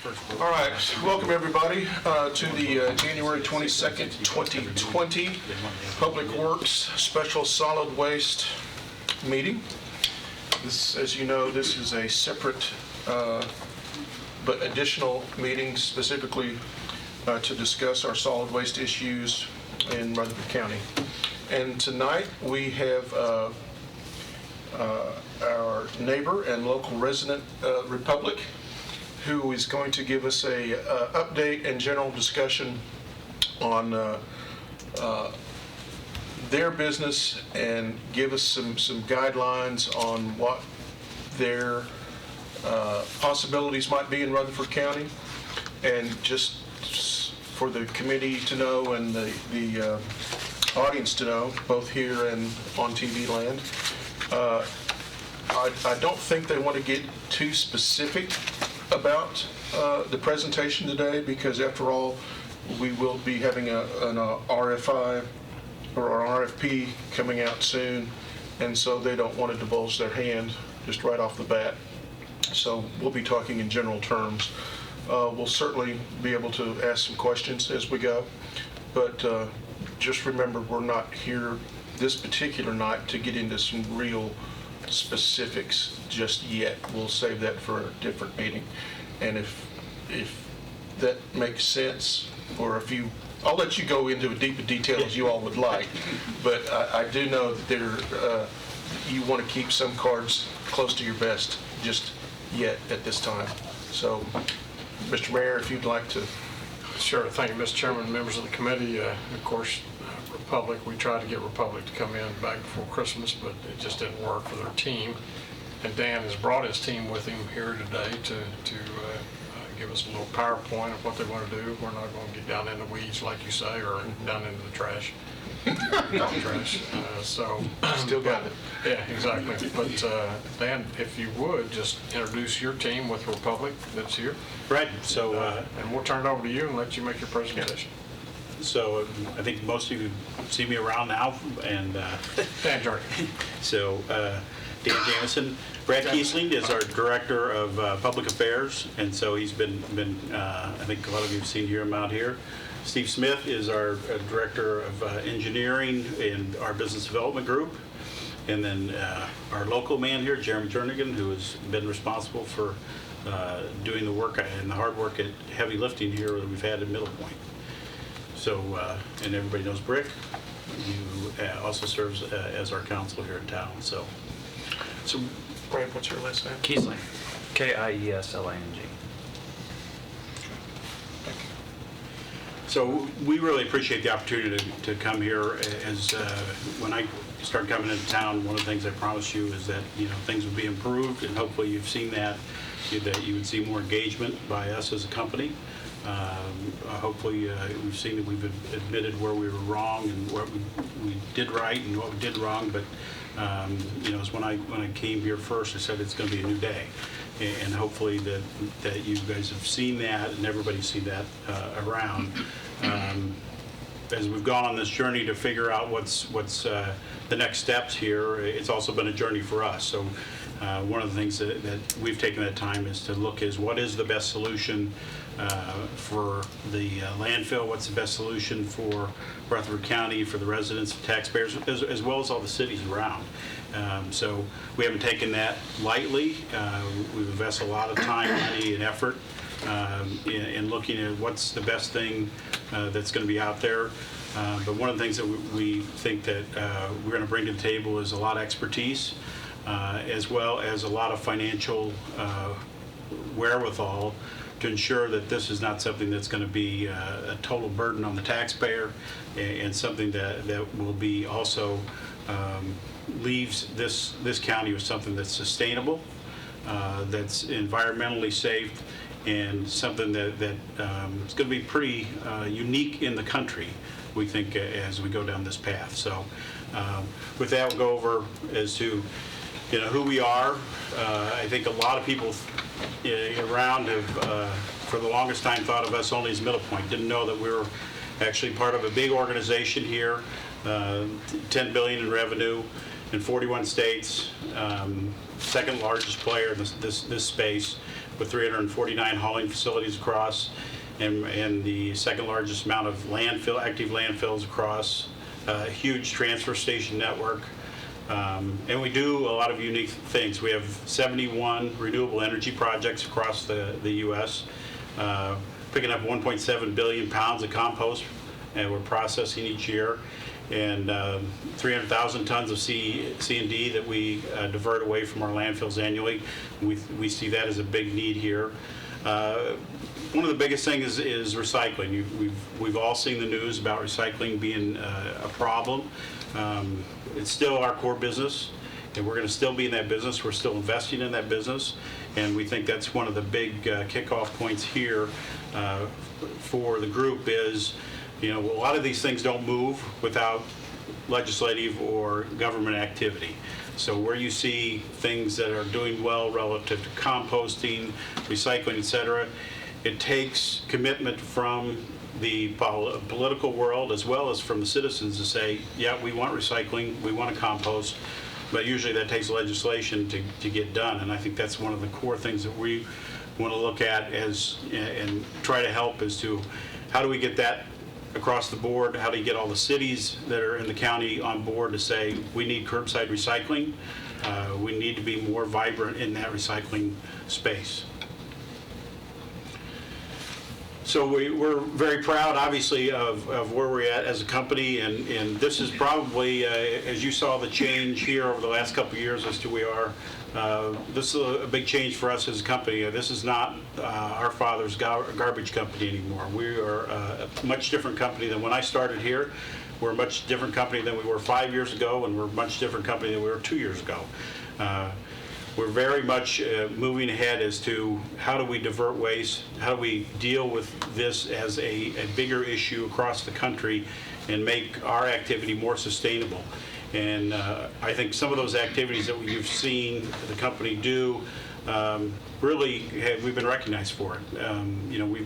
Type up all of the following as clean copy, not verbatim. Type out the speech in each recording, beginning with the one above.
All right, welcome everybody to the January 22nd, 2020 Public Works Special Solid Waste Meeting. This, as you know, this is a separate but additional meeting specifically to discuss our solid waste issues in Rutherford County. And tonight we have our neighbor and local resident, Republic, who is going to give us a update and general discussion on their business and give us some guidelines on what their possibilities might be in Rutherford County, and just for the committee to know and the audience to know, both here and on TV land. I don't think they want to get too specific about the presentation today, because after all, we will be having an RFI or an RFP coming out soon, and so they don't want to divulge their hand just right off the bat. So we'll be talking in general terms. We'll certainly be able to ask some questions as we go, but just remember, we're not here this particular night to get into some real specifics just yet. We'll save that for a different meeting. And if that makes sense, or if you, I'll let you go into deeper detail as you all would like, but I do know that you want to keep some cards close to your vest just yet at this time. So, Mr. Mayor, if you'd like to. Sure. Thank you, Mr. Chairman, members of the committee. Of course, Republic, we tried to get Republic to come in back before Christmas, but it just didn't work for their team. And Dan has brought his team with him here today to give us a little PowerPoint of what they want to do. We're not going to get down in the weeds, like you say, or down into the trash. So Still got it. Yeah, exactly. But Dan, if you would, just introduce your team with Republic that's here. Right. So, and we'll turn it over to you and let you make your presentation. So I think most of you see me around now, and Dan Jordan. so Dan Jamison. Brad Kiesling is our Director of Public Affairs, and so he's been I think a lot of you have seen him out here. Steve Smith is our Director of Engineering in our Business Development Group. And then our local man here, Jeremy Jernigan, who has been responsible for doing the work and the hard work at heavy lifting here that we've had in Middle Point. So, and everybody knows Brick, who also serves as our counsel here in town. So Brad, what's your last name? Kiesling, Kiesling. So we really appreciate the opportunity to come here. As when I started coming into town, one of the things I promised you is that things would be improved, and hopefully you've seen that you would see more engagement by us as a company. Hopefully we've seen that we've admitted where we were wrong and what we did right and what we did wrong. But as when I came here first, I said it's going to be a new day. And hopefully that you guys have seen that, and everybody's seen that around. As we've gone on this journey to figure out what's the next steps here, it's also been a journey for us. So one of the things that we've taken that time is to look is what is the best solution for the landfill, what's the best solution for Rutherford County, for the residents, taxpayers, as well as all the cities around. So we haven't taken that lightly. We've invested a lot of time, money, and effort in looking at what's the best thing that's going to be out there. But one of the things that we think that we're going to bring to the table is a lot of expertise, as well as a lot of financial wherewithal to ensure that this is not something that's going to be a total burden on the taxpayer, and something that will be also leaves this county with something that's sustainable, that's environmentally safe, and something that is going to be pretty unique in the country, we think, as we go down this path. So with that, we'll go over as to who we are. I think a lot of people around have, for the longest time, thought of us only as Middle Point. Didn't know that we were actually part of a big organization here, $10 billion in revenue in 41 states, second largest player in this space. with 349 hauling facilities across, and the second largest amount of active landfills across, a huge transfer station network. And we do a lot of unique things. We have 71 renewable energy projects across the U.S., picking up 1.7 billion pounds of compost, and we're processing each year, and 300,000 tons of C&D that we divert away from our landfills annually. We see that as a big need here. One of the biggest things is recycling. We've all seen the news about recycling being a problem. It's still our core business, and we're going to still be in that business. We're still investing in that business, and we think that's one of the big kickoff points here for the group is, a lot of these things don't move without legislative or government activity. So where you see things that are doing well relative to composting, recycling, et cetera, it takes commitment from the political world as well as from the citizens to say, yeah, we want recycling, we want to compost, but usually that takes legislation to get done. And I think that's one of the core things that we want to look at and try to help as to how do we get that across the board, how do you get all the cities that are in the county on board to say we need curbside recycling, we need to be more vibrant in that recycling space. So we're very proud, obviously, of where we're at as a company, and this is probably, as you saw the change here over the last couple of years as to we are, this is a big change for us as a company. This is not our father's garbage company anymore. We are a much different company than when I started here. We're a much different company than we were 5 years ago, and we're a much different company than we were 2 years ago. We're very much moving ahead as to how do we divert waste, how do we deal with this as a bigger issue across the country and make our activity more sustainable. And I think some of those activities that you've seen the company do, really we've been recognized for it. We're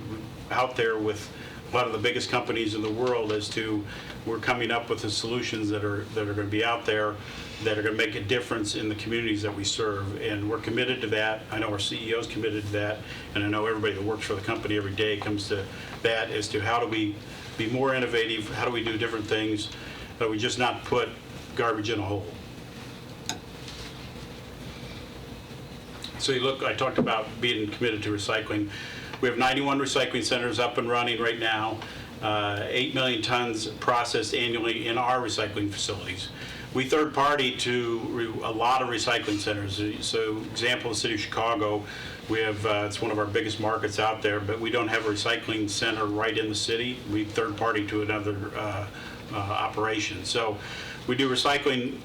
out there with a lot of the biggest companies in the world as to we're coming up with the solutions that are going to be out there that are going to make a difference in the communities that we serve, and we're committed to that. I know our CEO is committed to that, and I know everybody that works for the company every day comes to that as to how do we be more innovative, how do we do different things, how do we just not put garbage in a hole. So you look, I talked about being committed to recycling. We have 91 recycling centers up and running right now, 8 million tons processed annually in our recycling facilities. We third party to a lot of recycling centers. So example, the city of Chicago, we have, it's one of our biggest markets out there, but we don't have a recycling center right in the city. We third party to another operation. So we do recycling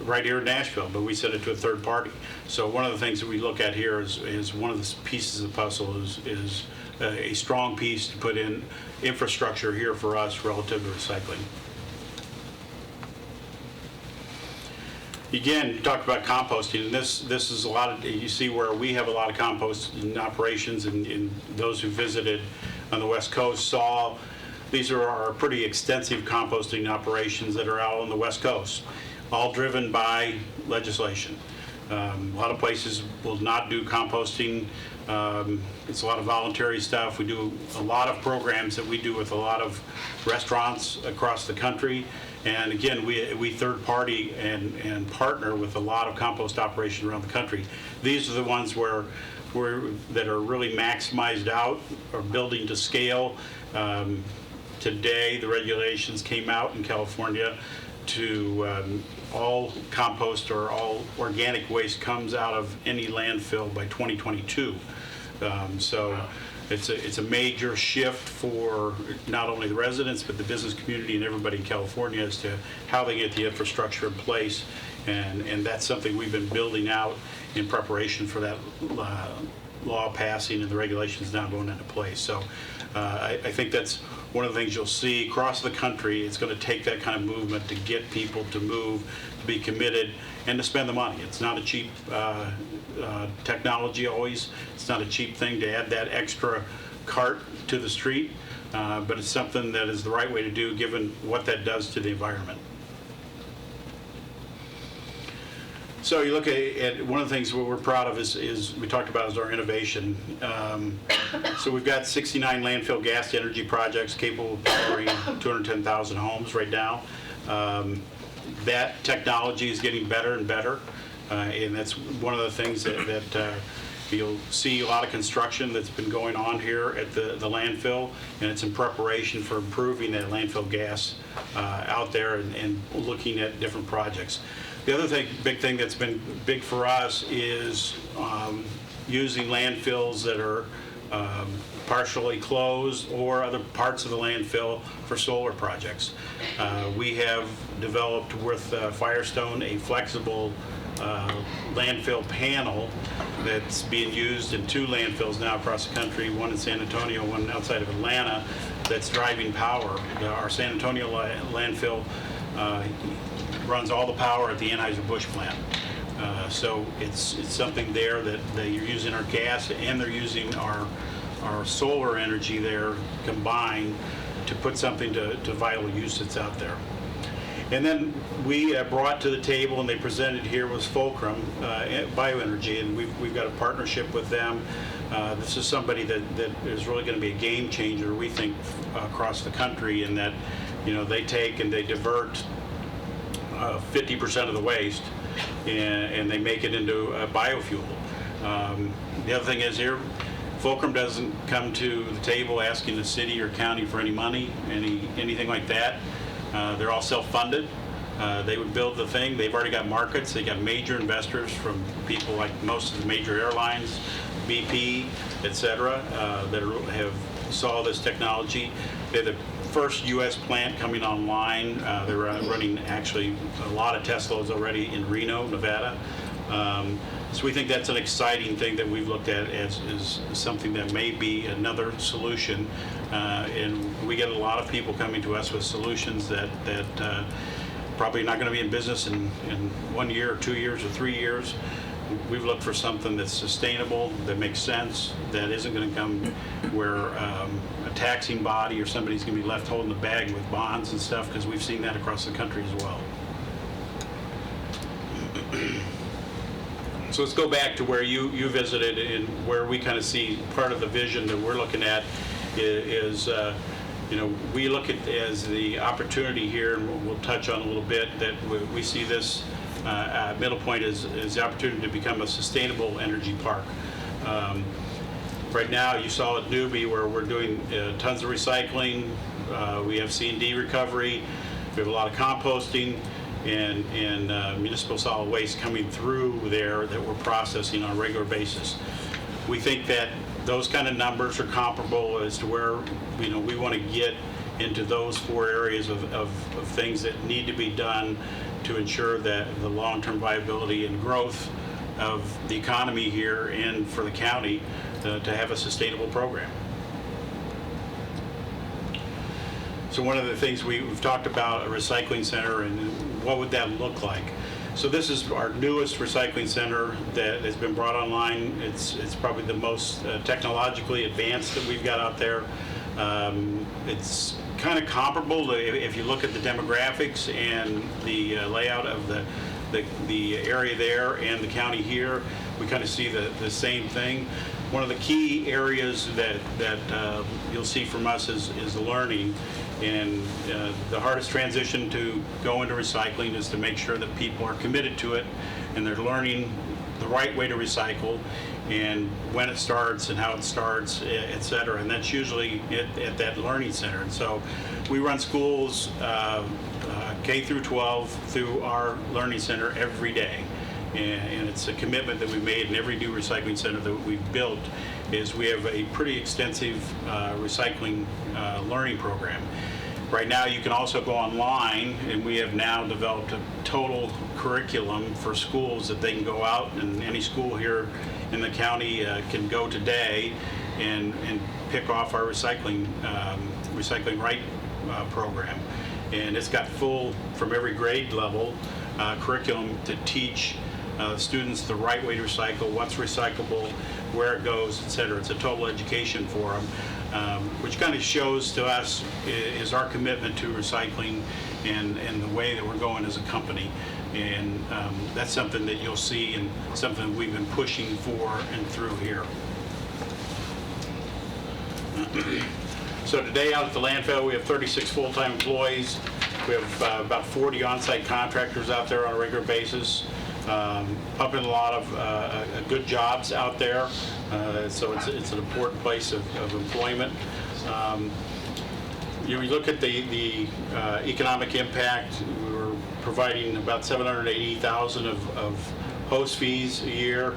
right here in Nashville, but we send it to a third party. So one of the things that we look at here is one of the pieces of the puzzle is a strong piece to put in infrastructure here for us relative to recycling. Again, you talked about composting, and this is a lot of, you see where we have a lot of composting operations, and those who visited on the West Coast saw these are our pretty extensive composting operations that are out on the West Coast, all driven by legislation. A lot of places will not do composting. It's a lot of voluntary stuff. We do a lot of programs that we do with a lot of restaurants across the country. And again, we third party and partner with a lot of compost operations around the country. These are the ones that are really maximized out or building to scale. Today, the regulations came out in California to all compost or all organic waste comes out of any landfill by 2022. So it's a major shift for not only the residents but the business community and everybody in California as to how they get the infrastructure in place, and that's something we've been building out in preparation for that law passing and the regulations now going into place. So I think that's one of the things you'll see across the country. It's going to take that kind of movement to get people to move, to be committed, and to spend the money. It's not a cheap technology always. It's not a cheap thing to add that extra cart to the street, but it's something that is the right way to do given what that does to the environment. So you look at one of the things we're proud of is we talked about is our innovation. So we've got 69 landfill gas to energy projects capable of powering 210,000 homes right now. That technology is getting better and better, and that's one of the things that you'll see a lot of construction that's been going on here at the landfill, and it's in preparation for improving that landfill gas out there and looking at different projects. The other big thing that's been big for us is using landfills that are partially closed or other parts of the landfill for solar projects. We have developed with Firestone a flexible landfill panel that's being used in 2 landfills now across the country, one in San Antonio, one outside of Atlanta, that's driving power. Our San Antonio landfill runs all the power at the Anheuser-Busch plant. So it's something there that you're using our gas and they're using our solar energy there combined to put something to vital use that's out there. And then we brought to the table, and they presented here, was Fulcrum Bioenergy, and we've got a partnership with them. This is somebody that is really going to be a game changer, we think, across the country, in that, you know, they take and they divert 50% of the waste, and they make it into a biofuel. The other thing is here, Fulcrum doesn't come to the table asking the city or county for any money, anything like that. They're all self-funded. They would build the thing. They've already got markets. They got major investors from people like most of the major airlines, BP, et cetera, that have saw this technology. They're the first U.S. plant coming online. They're running actually a lot of test loads already in Reno, Nevada. So we think that's an exciting thing that we've looked at as something that may be another solution. And we get a lot of people coming to us with solutions that probably not going to be in business in 1 year or 2 years or 3 years. We've looked for something that's sustainable, that makes sense, that isn't going to come where a taxing body or somebody's going to be left holding the bag with bonds and stuff, because we've seen that across the country as well. So let's go back to where you visited, and where we kind of see part of the vision that we're looking at is you know, we look at as the opportunity here, and we'll touch on a little bit, that we see this Middle Point is the opportunity to become a sustainable energy park. Right now, you saw at Newby where we're doing tons of recycling. We have C&D recovery. We have a lot of composting and municipal solid waste coming through there that we're processing on a regular basis. We think that those kind of numbers are comparable as to where, you know, we want to get into those 4 areas of things that need to be done to ensure that the long-term viability and growth of the economy here and for the county to have a sustainable program. So one of the things we've talked about, a recycling center, and what would that look like? So this is our newest recycling center that has been brought online. It's probably the most technologically advanced that we've got out there. It's kind of comparable to, if you look at the demographics and the layout of the area there and the county here, we kind of see the same thing. One of the key areas that you'll see from us is learning. And the hardest transition to go into recycling is to make sure that people are committed to it and they're learning the right way to recycle and when it starts and how it starts, et cetera. And that's usually at that learning center. And so we run schools K through 12 through our learning center every day. And it's a commitment that we've made in every new recycling center that we've built, is we have a pretty extensive recycling learning program. Right now, you can also go online, and we have now developed a total curriculum for schools that they can go out, and any school here in the county can go today and pick off our Recycling Right program. And it's got full, from every grade level, curriculum to teach students the right way to recycle, what's recyclable, where it goes, et cetera. It's a total education for them, which kind of shows to us is our commitment to recycling and the way that we're going as a company. And that's something that you'll see and something we've been pushing for and through here. So today out at the landfill, we have 36 full-time employees. We have about 40 on-site contractors out there on a regular basis, pumping a lot of good jobs out there. So it's an important place of employment. You look at the economic impact. We're providing about $780,000 of host fees a year,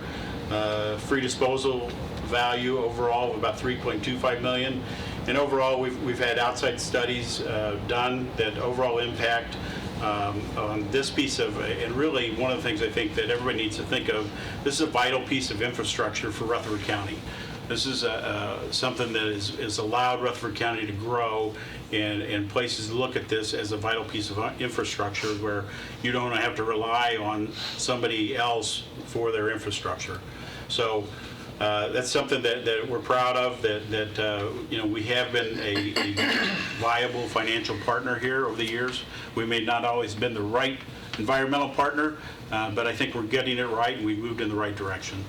free disposal value overall of about $3.25 million. And overall, we've had outside studies done that overall impact on this piece of, and really one of the things I think that everybody needs to think of, this is a vital piece of infrastructure for Rutherford County. This is something that is allowed Rutherford County to grow, and places look at this as a vital piece of infrastructure where you don't have to rely on somebody else for their infrastructure. So that's something that we're proud of, that you know, we have been a viable financial partner here over the years. We may not always been the right environmental partner, but I think we're getting it right and we've moved in the right direction.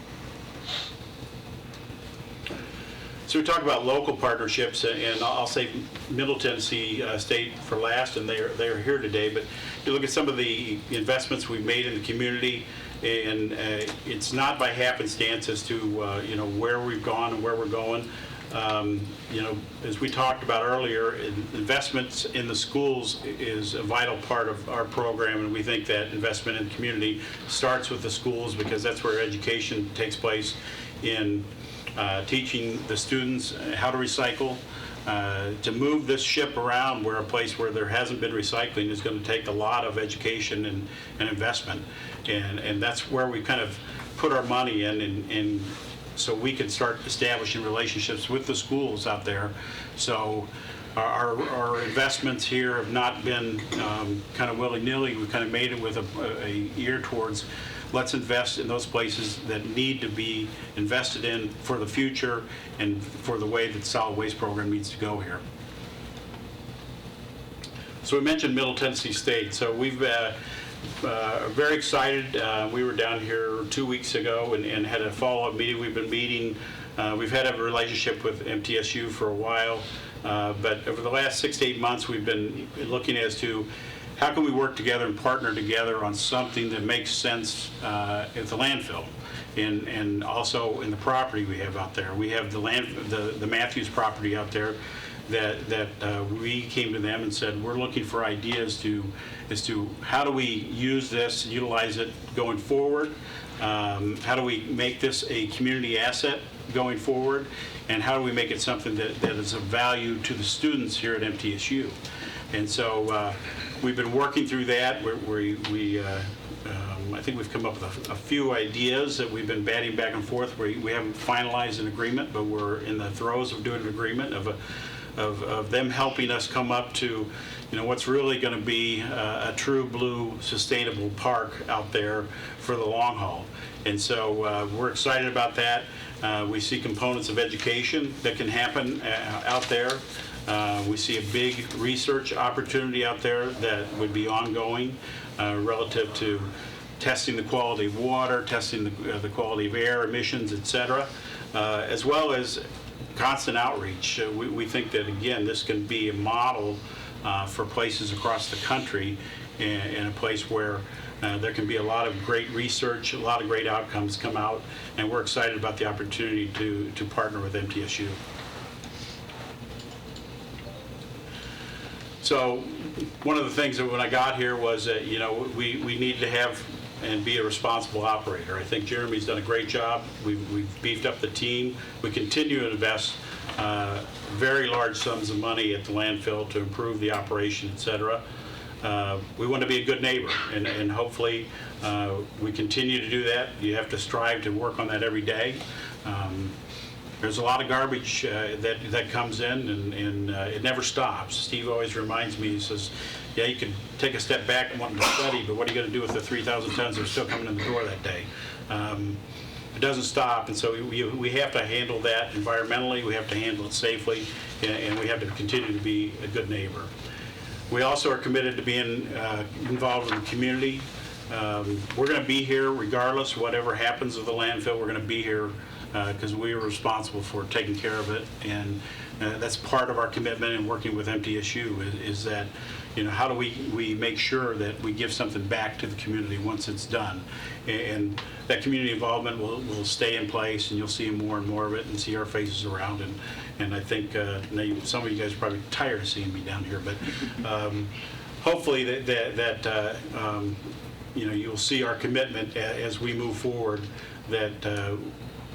So we talk about local partnerships, and I'll say Middle Tennessee State for last, and they're here today. But you look at some of the investments we've made in the community, and it's not by happenstance as to you know, where we've gone and where we're going. You know, as we talked about earlier, investments in the schools is a vital part of our program, and we think that investment in the community starts with the schools, because that's where education takes place in teaching the students how to recycle. To move this ship around, where a place where there hasn't been recycling is going to take a lot of education and investment, and that's where we kind of put our money in, and so we can start establishing relationships with the schools out there. So our investments here have not been kind of willy-nilly. We kind of made it with a ear towards, let's invest in those places that need to be invested in for the future and for the way that the solid waste program needs to go here. So we mentioned Middle Tennessee State. So we've very excited. We were down here 2 weeks ago and had a follow-up meeting. We've been meeting. We've had a relationship with MTSU for a while, but over the last 6 to 8 months, we've been looking as to how can we work together and partner together on something that makes sense at the landfill, and also in the property we have out there. We have the Matthews property out there that we came to them and said, we're looking for ideas as to how do we use this, utilize it going forward. How do we make this a community asset going forward, and how do we make it something that is of value to the students here at MTSU? And so we've been working through that. I think we've come up with a few ideas that we've been batting back and forth. We haven't finalized an agreement, but we're in the throes of doing an agreement of them helping us come up to, you know, what's really going to be a true blue sustainable park out there for the long haul. And so we're excited about that. We see components of education that can happen out there. We see a big research opportunity out there that would be ongoing relative to testing the quality of water, testing the quality of air, emissions, et cetera, as well as constant outreach. We think that, again, this can be a model for places across the country, and a place where there can be a lot of great research, a lot of great outcomes come out, and we're excited about the opportunity to partner with MTSU. So one of the things that when I got here was that, you know, we need to have and be a responsible operator. I think Jeremy's done a great job. We've beefed up the team. We continue to invest very large sums of money at the landfill to improve the operation, et cetera. We want to be a good neighbor, and hopefully we continue to do that. You have to strive to work on that every day. There's a lot of garbage that comes in, and it never stops. Steve always reminds me, he says, yeah, you can take a step back and want to study, but what are you going to do with the 3,000 tons that are still coming in the door that day? It doesn't stop, and so we have to handle that environmentally, we have to handle it safely, and we have to continue to be a good neighbor. We also are committed to being involved in the community. We're going to be here regardless, whatever happens with the landfill, we're going to be here because we are responsible for taking care of it. And that's part of our commitment in working with MTSU is that, how do we make sure that we give something back to the community once it's done? And that community involvement will stay in place, and you'll see more and more of it and see our faces around. And I think some of you guys are probably tired of seeing me down here, but hopefully that you'll see our commitment as we move forward, that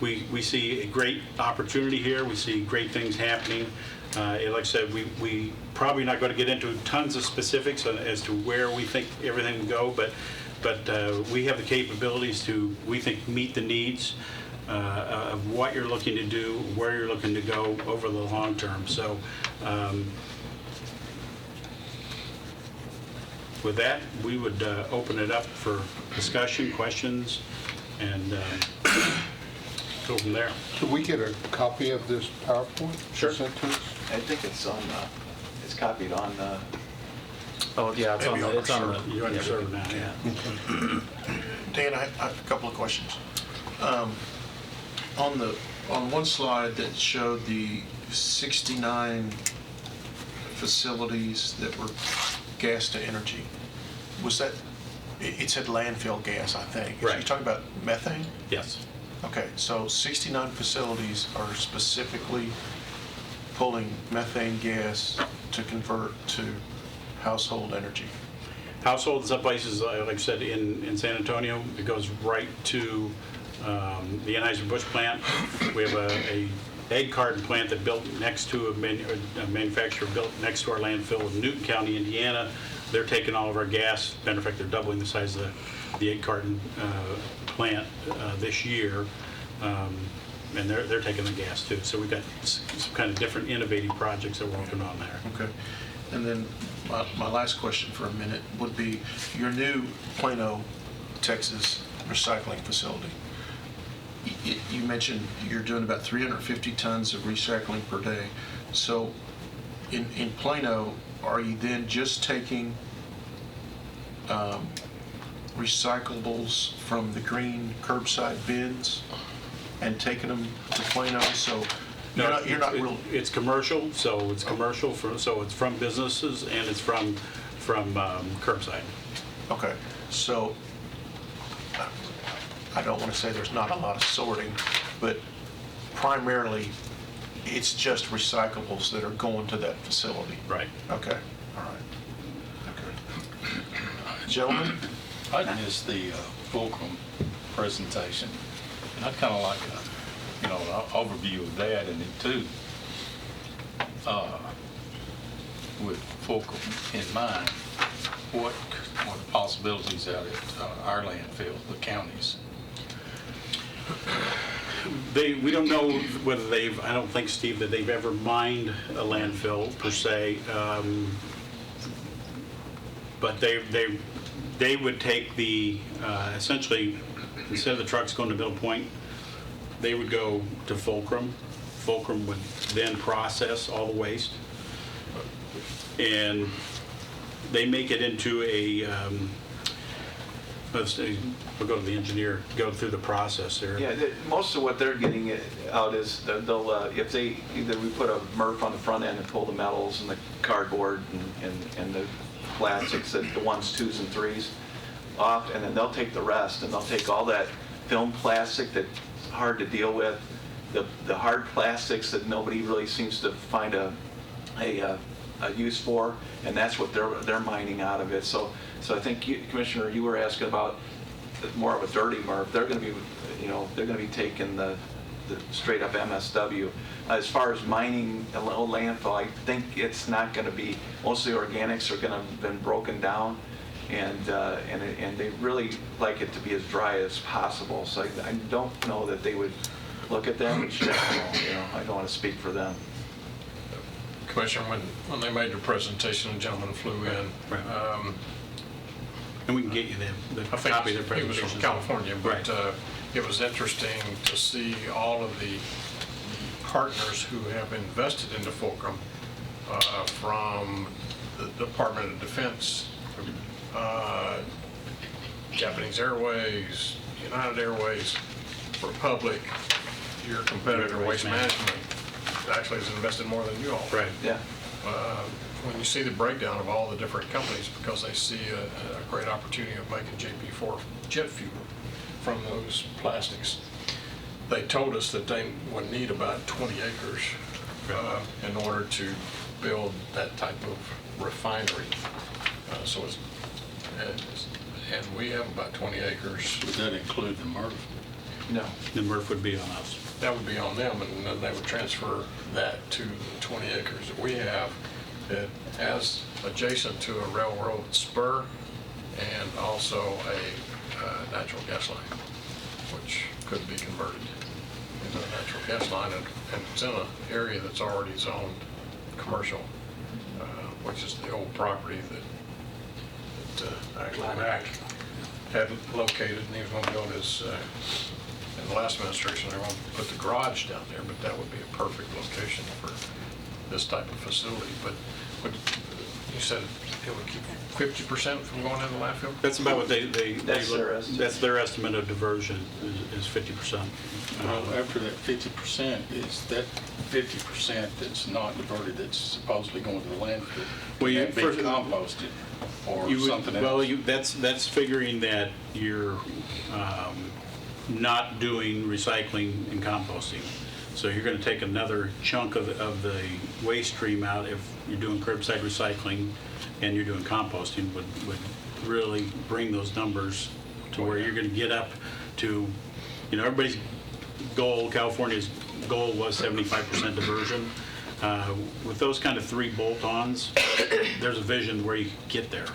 we see a great opportunity here. We see great things happening. Like I said, we probably not going to get into tons of specifics as to where we think everything will go, but we have the capabilities to, we think, meet the needs of what you're looking to do, where you're looking to go over the long term. So with that, we would open it up for discussion, questions, and go from there. Could we get a copy of this PowerPoint? Sure. Sent to us? I think it's on, it's copied on, Oh, yeah, it's on the, You're on your server now, yeah. Dan, I have a couple of questions. On one slide that showed the 69 facilities that were gas to energy, was that, it said landfill gas, I think. Right. You're talking about methane? Yes. Okay, so 69 facilities are specifically pulling methane gas to convert to household energy. Household, in some places, like I said, in San Antonio, it goes right to the Anheuser-Busch plant. We have a egg carton plant that built next to a manufacturer built next to our landfill in Newton County, Indiana. They're taking all of our gas. Matter of fact, they're doubling the size of the egg carton plant this year, and they're taking the gas too. So we've got some kind of different innovative projects that we're working on there. Okay. And then my last question for a minute would be your new Plano, Texas recycling facility. You mentioned you're doing about 350 tons of recycling per day. So in Plano, are you then just taking recyclables from the green curbside bins and taking them to Plano? So you're not real. It's commercial, so it's commercial, so it's from businesses and it's from curbside. Okay, so I don't want to say there's not a lot of sorting, but primarily it's just recyclables that are going to that facility. Right. Okay, all right. Okay. Gentlemen? I missed the Fulcrum presentation, and I'd kind of like an overview of that, and then too, with Fulcrum in mind, what are the possibilities out at our landfill, the counties? We don't know whether I don't think, Steve, that they've ever mined a landfill per se, but they would take the, essentially, instead of the trucks going to Middle Point, they would go to Fulcrum. Fulcrum would then process all the waste, and they make it into a, let's say, we'll go to the engineer, go through the process there. yeah, most of what they're getting out is they'll, if they, either we put a MRF on the front end and pull the metals and the cardboard and the plastics, the 1s, 2s, and 3s off, and then they'll take the rest, and they'll take all that film plastic that's hard to deal with, the hard plastics that nobody really seems to find a use for, and that's what they're mining out of it. So I think, Commissioner, you were asking about more of a dirty MRF. They're going to be, they're going to be taking the straight up MSW. As far as mining a little landfill, I think it's not going to be. Most of the organics are going to have been broken down, and they really like it to be as dry as possible. So I don't know that they would look at that. I don't want to speak for them. Commissioner, when they made their presentation, the gentleman flew in. Right. And we can get you the I think copy of the he was presentation. from California, but Right. it was interesting to see all of the partners who have invested into Fulcrum, from the Department of Defense, Japanese Airways, United Airways, Republic, your competitor, Waste Management, actually has invested more than you all. Right. Yeah. When you see the breakdown of all the different companies, because they see a great opportunity of making JP4 jet fuel from those plastics, they told us that they would need about 20 acres in order to build that type of refinery. And we have about 20 acres. Would that include the MRF? No. The MRF would be on us. That would be on them, and then they would transfer that to the 20 acres that we have, that as adjacent to a railroad spur and also a natural gas line, which could be converted into a natural gas line, and it's in an area that's already zoned commercial, which is the old property that actually Mac had located, and he was going to build his, in the last administration, they were going to put the garage down there, but that would be a perfect location for this type of facility. But you said it would keep 50% from going into the landfill? That's about what That's their estimate. That's their estimate of diversion is 50%. Well, after that 50%, is that 50% that's not diverted, that's supposedly going to the landfill? Well, Can that be composted or You would- something else? Well, that's figuring that you're not doing recycling and composting. So you're going to take another chunk of the waste stream out if you're doing curbside recycling and you're doing composting would really bring those numbers to where you're going to get up to, everybody's goal, California's goal was 75% diversion. With those kind of 3 bolt-ons, there's a vision where you can get there,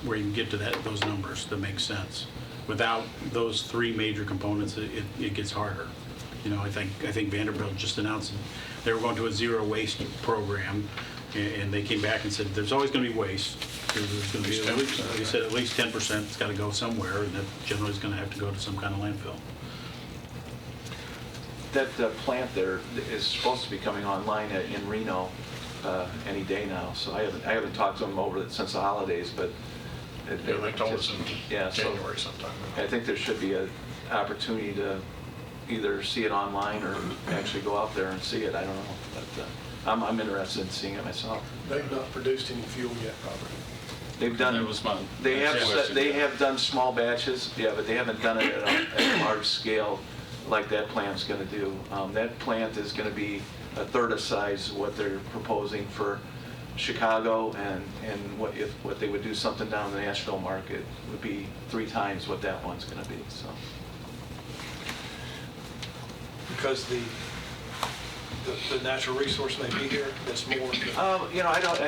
where you can get to those numbers that make sense. Without those 3 major components, it gets harder. I think Vanderbilt just announced they were going to a zero waste program, and they came back and said there's always going to be waste. There's going to be they said at least 10%. It's got to go somewhere, and that generally is going to have to go to some kind of landfill. That plant there is supposed to be coming online in Reno any day now. So I haven't talked to them over it since the holidays, but Yeah, they told us in Yeah, so January sometime. I think there should be an opportunity to either see it online or actually go out there and see it. I don't know, but I'm interested in seeing it myself. They've not produced any fuel yet, probably. They've done. That was my They next question. have done small batches, yeah, but they haven't done it at a large scale like that plant's going to do. That plant is going to be a third of size what they're proposing for Chicago, and what they would do something down in the Nashville market would be 3 times what that one's going to be. So Because the natural resource may be here, that's more. I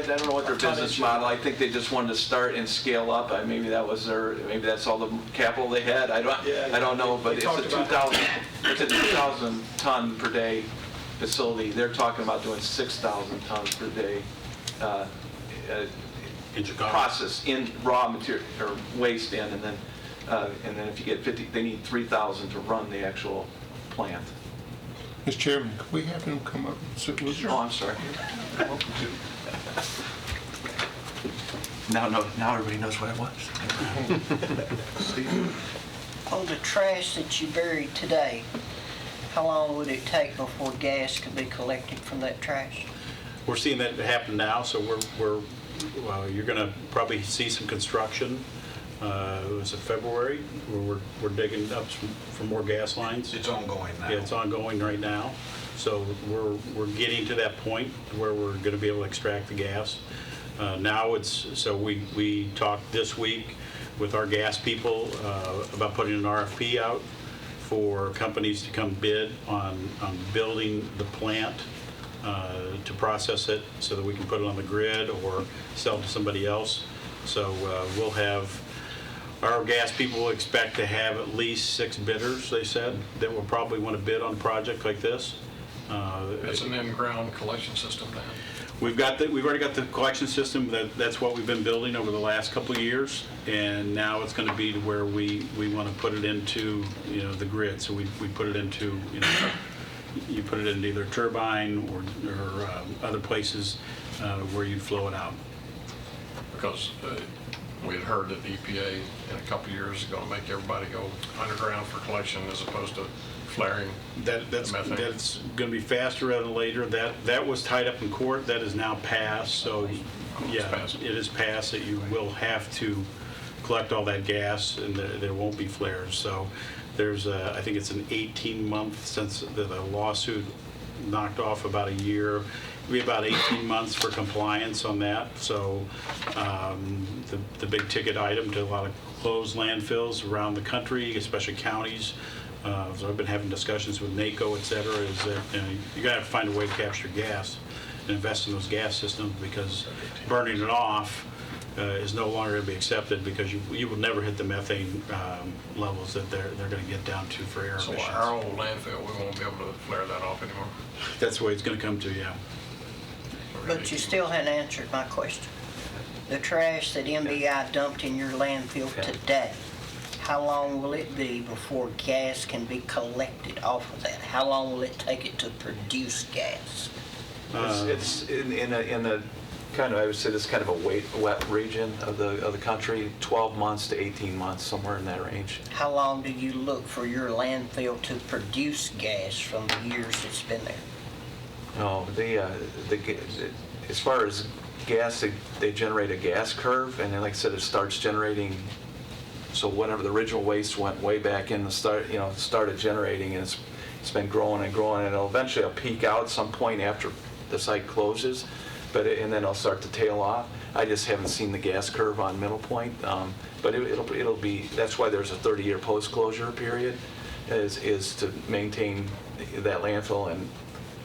don't know what their business model. I think they just wanted to start and scale up. Maybe that's all the capital they had. I don't know, but it's a 2,000 ton per day facility. They're talking about doing 6,000 tons per day In Chicago. process in raw material or waste in, and then if you get 50, they need 3,000 to run the actual plant. Mr. Chairman, could we have him come up and sit with us? Oh, I'm sorry. Now everybody knows what it was. On the trash that you buried today, how long would it take before gas could be collected from that trash? We're seeing that happen now, so you're going to probably see some construction. It was in February, where we're digging up for more gas lines. It's ongoing now. Yeah, it's ongoing right now. So we're getting to that point where we're going to be able to extract the gas. We talked this week with our gas people about putting an RFP out for companies to come bid on building the plant to process it so that we can put it on the grid or sell to somebody else. So we'll have, our gas people will expect to have at least 6 bidders, they said, that will probably want to bid on a project like this. It's an in-ground collection system then. We've already got the collection system. That's what we've been building over the last couple of years, and now it's going to be to where we want to put it into the grid. So we put it into you put it into either turbine or other places where you flow it out. Because We had heard that the EPA in a couple of years is going to make everybody go underground for collection as opposed to flaring That's methane. going to be faster rather than later. That was tied up in court. That is now passed. So, yeah, passed. it is passed that you will have to collect all that gas and there won't be flares. So there's, I think it's an 18-month since the lawsuit knocked off about a year. It'll be about 18 months for compliance on that. So the big ticket item to a lot of closed landfills around the country, especially counties. So I've been having discussions with NACO, et cetera, is that you gotta have to find a way to capture gas and invest in those gas systems, because burning it off is no longer going to be accepted, because you will never hit the methane levels that they're going to get down to for air So emissions. our old landfill, we won't be able to flare that off anymore. That's the way it's going to come to, yeah. But you still hadn't answered my question. The trash that MBI dumped in your landfill today, how long will it be before gas can be collected off of that? How long will it take it to produce gas? It's in a kind of, I would say this kind of a wet region of the country, 12 months to 18 months, somewhere in that range. How long do you look for your landfill to produce gas from the years it's been there? No, as far as gas, they generate a gas curve, and then, like I said, it starts generating. So whenever the original waste went way back in, started generating, and it's been growing and growing, and it'll eventually peak out at some point after the site closes, and then it'll start to tail off. I just haven't seen the gas curve on Middle Point, but it'll be. That's why there's a 30-year post-closure period, is to maintain that landfill and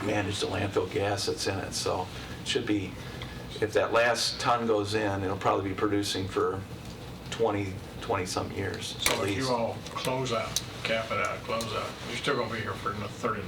manage the landfill gas that's in it. So it should be, if that last ton goes in, it'll probably be producing for 20-some years. So at if least. you all close out, cap it out, close out, you're still going to be here for another 30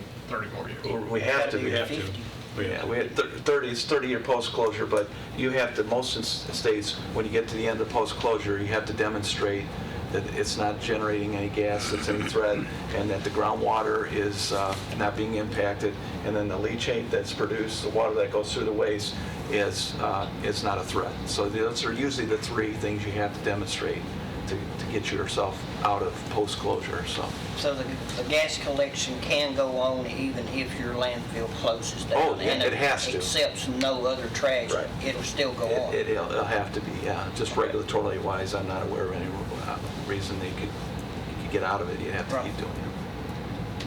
more years. We have to. Gotta be 50. Yeah, we had 30-year post-closure, but you have to, most states, when you get to the end of post-closure, you have to demonstrate that it's not generating any gas that's any threat, and that the groundwater is not being impacted, and then the leachate that's produced, the water that goes through the waste, is not a threat. So those are usually the three things you have to demonstrate to get yourself out of post-closure. So the gas collection can go on even if your landfill closes down? Oh, yeah, and it has to. accepts no other trash, Right. it'll still go on? It'll have to be, yeah. Just regulatorily wise, I'm not aware of any reason you could get out of it. You'd have to keep doing it.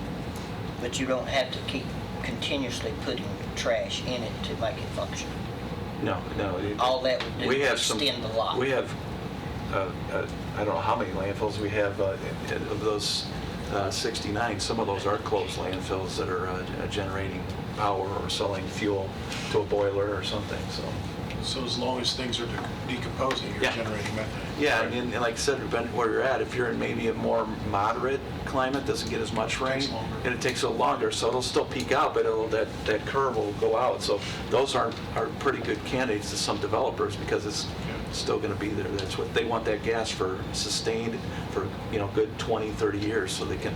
But you don't have to keep continuously putting trash in it to make it function? No. All that would do We is have some. extend the lot? We have, I don't know how many landfills we have. Of those 69, some of those are closed landfills that are generating power or selling fuel to a boiler or something. So as long as things are decomposing, you're Yeah. generating methane. Yeah, and like I said, depending where you're at, if you're in maybe a more moderate climate, doesn't get as much rain, Takes longer. and it takes a little longer, so it'll still peak out, but that curve will go out. So those are pretty good candidates to some developers, because it's still going to be there. That's what they want, that gas for sustained for good 20, 30 years, so they can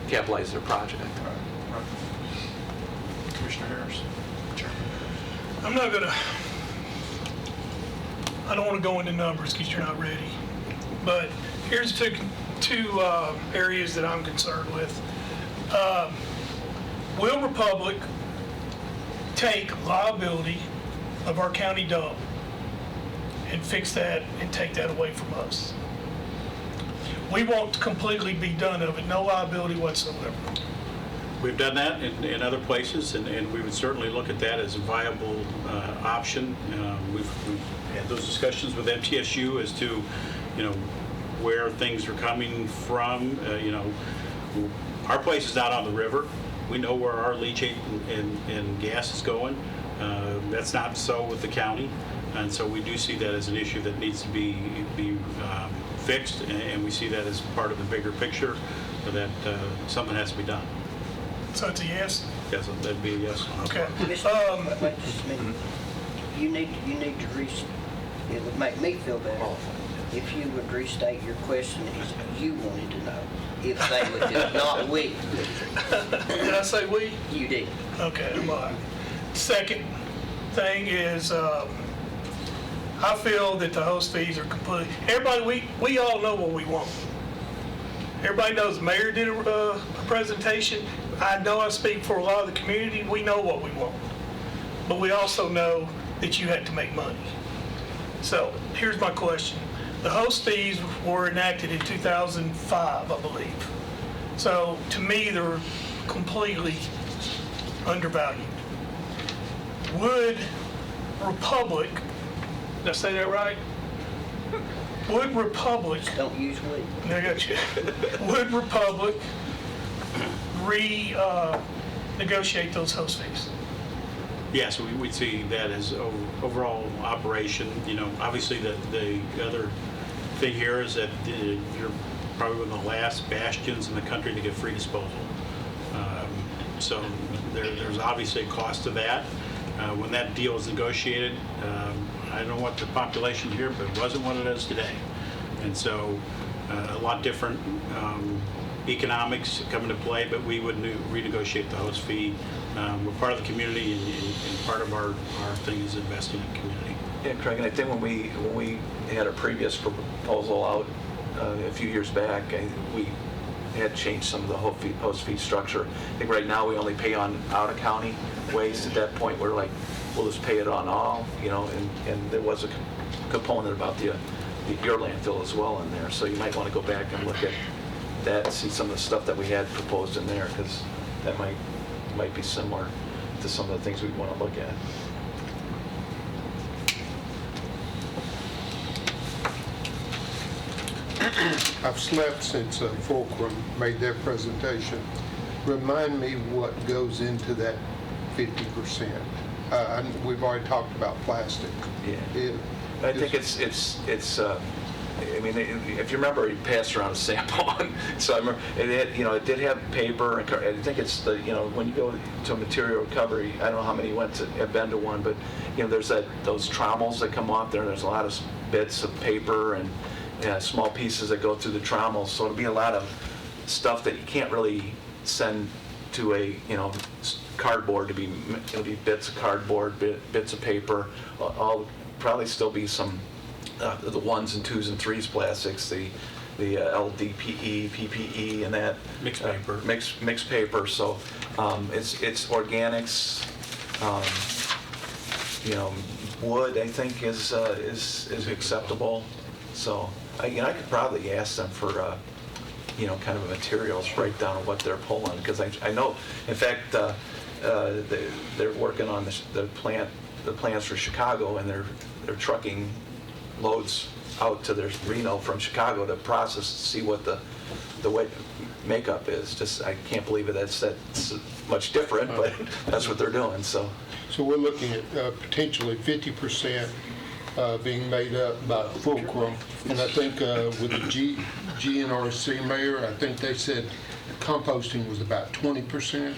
capitalize their project. Right. Commissioner Harris, Chairman. I'm not gonna, I don't want to go into numbers because you're not ready, but here's two areas that I'm concerned with. Will Republic take liability of our county dump and fix that and take that away from us? We won't completely be done of it, no liability whatsoever. We've done that in other places, and we would certainly look at that as a viable option. We've had those discussions with MTSU as to, where things are coming from. Our place is not on the river. We know where our leachate and gas is going. That's not so with the county, and so we do see that as an issue that needs to be fixed, and we see that as part of the bigger picture, that something has to be done. So it's a yes? Yes, that'd be a yes. Okay. Wait just a minute. You need to it would make me feel better if you would restate your question as you wanted to know. If they would do it, not we. Did I say we? You did. Okay, I'm all right. Second thing is, I I feel that the host fees are complete. Everybody, we all know what we want. Everybody knows the mayor did a presentation. I know I speak for a lot of the community. We know what we want. But we also know that you had to make money. So here's my question. The host fees were enacted in 2005, I believe. So to me, they're completely undervalued. Would Republic, did I say that right? Would Republic, Don't use weed. I got you. Would Republic negotiate those host fees? Yes, we'd see that as overall operation. You know, obviously the other thing here is that you're probably one of the last bastions in the country to get free disposal. So there's obviously a cost to that. When that deal was negotiated, I don't know what the population here, but it wasn't what it is today. And so a lot different economics come into play, but we would renegotiate the host fee. We're part of the community, and part of our thing is investing in the community. Yeah, Craig, and I think when we had a previous proposal out a few years back, we had changed some of the host fee structure. I think right now we only pay on out-of-county waste. At that point, we're like, we'll just pay it on all, you know, and there was a component about your landfill as well in there. So you might want to go back and look at that and see some of the stuff that we had proposed in there, because that might be similar to some of the things we'd want to look at. I've slept since Fulcrum made their presentation. Remind me what goes into that 50%. We've already talked about plastic. Yeah. I think it's I mean, if you remember, he passed around a sample. So I remember it did have paper, and I think it's when you go to material recovery, I don't know how many have been to one, but there's those trommels that come off there, and there's a lot of bits of paper and small pieces that go through the trommels. So it'll be a lot of stuff that you can't really send to a cardboard. It'll be bits of cardboard, bits of paper. I'll probably still be some the 1s and 2s and 3s plastics, the LDPE, PPE, and that Mixed paper. Mixed paper. So it's organics. Wood, I think, is acceptable. So I could probably ask them for kind of a materials breakdown of what they're pulling, because I know, in fact, they're working on the plans for Chicago, and they're trucking loads out to their Reno from Chicago to process to see what the weight makeup is. Just I can't believe that's much different, but that's what they're doing. So we're looking at potentially 50% being made up by Fulcrum, and I think with the GNRC mayor, I think they said composting was about 20%,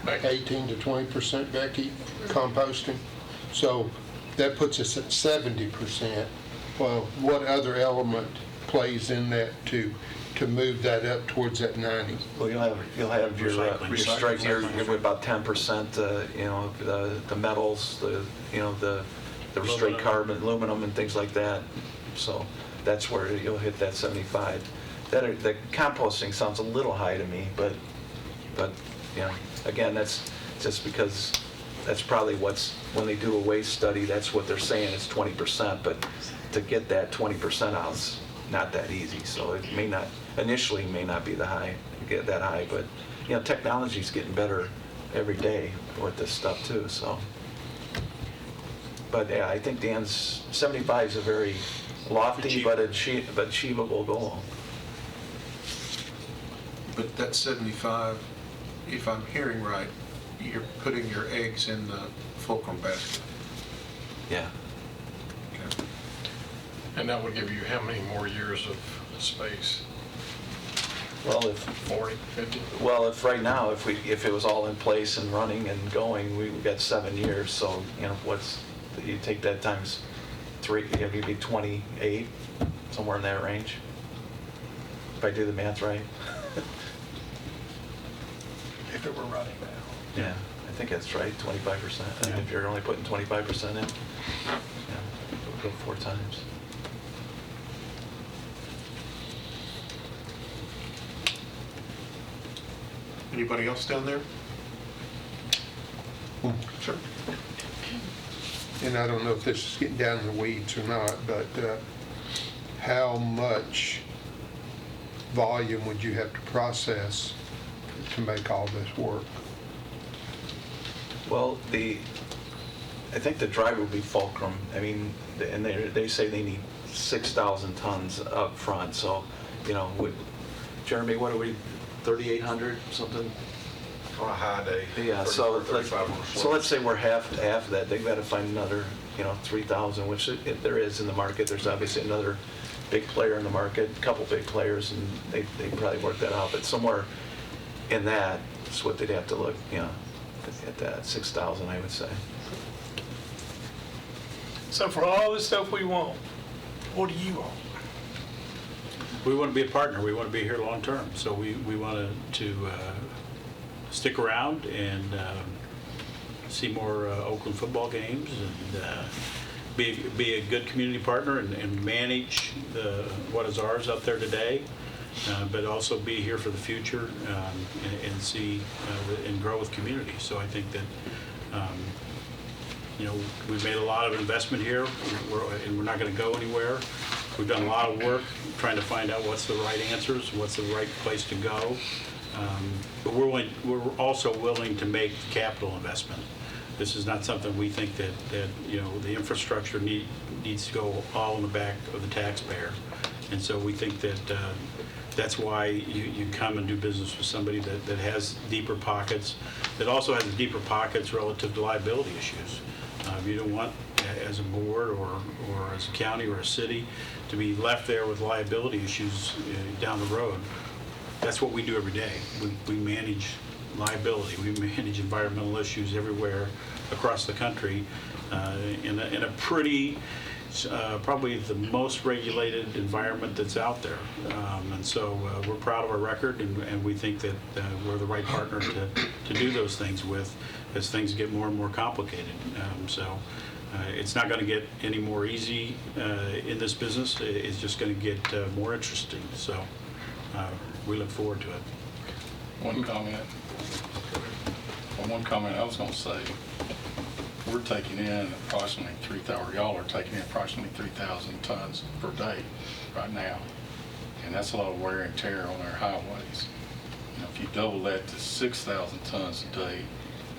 18 to 20%, Becky, composting. So that puts us at 70%. Well, what other element plays in that to move that up towards that 90? Well, you'll have your strike here with about 10%. The metals, the straight carbon, aluminum, and things like that. So that's where you'll hit that 75. The composting sounds a little high to me, but again, that's just because that's probably when they do a waste study, that's what they're saying is 20%. But to get that 20% out is not that easy. So it initially may not be get that high, but technology's getting better every day with this stuff too. So. But yeah, I think Dan's 75 is a very lofty but achievable goal. But that 75, if I'm hearing right, you're putting your eggs in the Fulcrum basket. Yeah. Okay. And that would give you how many more years of space? Well, if 40, 50? Well, if right now, if it was all in place and running and going, we've got 7 years. So you take that times 3, you'd be 28, somewhere in that range. If I do the math right. If it were running now. Yeah, I think that's right, 25%. If you're only putting 25% in. Yeah. go 4 times. Anybody else down there? Sure. And I don't know if this is getting down in the weeds or not, but how much volume would you have to process to make all this work? Well, I think the driver will be Fulcrum. I mean, and they say they need 6,000 tons up front, so, you know, Jeremy, what are we, 3,800, something? On a high day. Yeah, 30, so 35 on a so slow. let's say we're half of that. They've got to find another, 3,000, which there is in the market. There's obviously another big player in the market, a couple big players, and they probably work that out. But somewhere in that is what they'd have to look, at that 6,000, I would say. So for all the stuff we want, what do you want? We want to be a partner. We want to be here long-term. So we want to stick around and see more Oakland football games and be a good community partner and manage what is ours out there today, but also be here for the future and see and grow with community. So I think that we've made a lot of investment here, and we're not going to go anywhere. We've done a lot of work trying to find out what's the right answers, what's the right place to go. But we're also willing to make the capital investment. This is not something we think that the infrastructure needs to go all in the back of the taxpayer. And so we think that that's why you come and do business with somebody that has deeper pockets, that also has deeper pockets relative to liability issues. You don't want, as a board or as a county or a city, to be left there with liability issues down the road. That's what we do every day. We manage liability. We manage environmental issues everywhere across the country in a pretty, probably the most regulated environment that's out there. And so we're proud of our record, and we think that we're the right partner to do those things with as things get more and more complicated. So it's not going to get any more easy in this business. It's just going to get more interesting. So we look forward to it. One comment I was going to say, we're taking in approximately 3,000, y'all are taking in approximately 3,000 tons per day right now. And that's a lot of wear and tear on our highways. If you double that to 6,000 tons a day,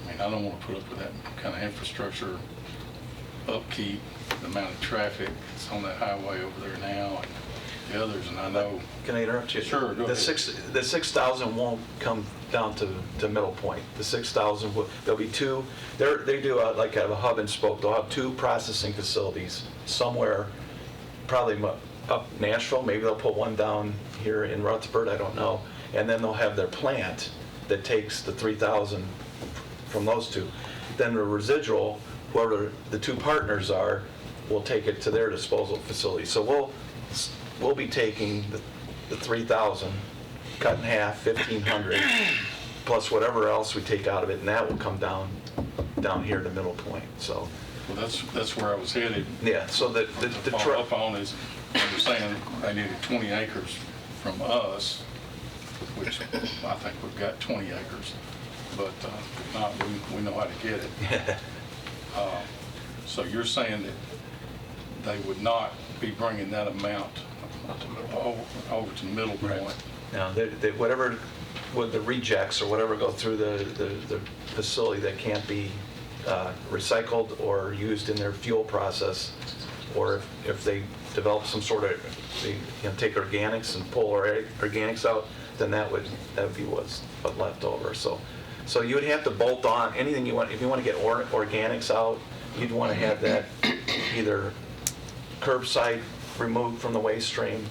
I mean, I don't want to put up with that kind of infrastructure upkeep, the amount of traffic that's on that highway over there now, and the others, and I know. Can I interrupt you? Sure, go ahead. The 6,000 won't come down to Middle Point. The 6,000, there'll be two, they do like a hub and spoke. They'll have 2 processing facilities somewhere, probably up Nashville. Maybe they'll put one down here in Rutherford, I don't know. And then they'll have their plant that takes the 3,000 from those 2. Then the residual, whoever the 2 partners are, will take it to their disposal facility. So we'll be taking the 3,000, cut in half, 1,500, plus whatever else we take out of it, and that will come down here to Middle Point. So, Well, that's where I was headed. yeah. So the Follow up on is, they're saying they needed 20 acres from us, which I think we've got 20 acres, but if not, we know how to get it. So you're saying that they would not be bringing that amount over to Middle Point? Now, whatever, with the rejects or whatever go through the facility that can't be recycled or used in their fuel process, or if they develop some sort of, they take organics and pull organics out, then that would be what's left over. So you would have to bolt on anything you want. If you want to get organics out, you'd want to have that either curbside removed from the waste stream.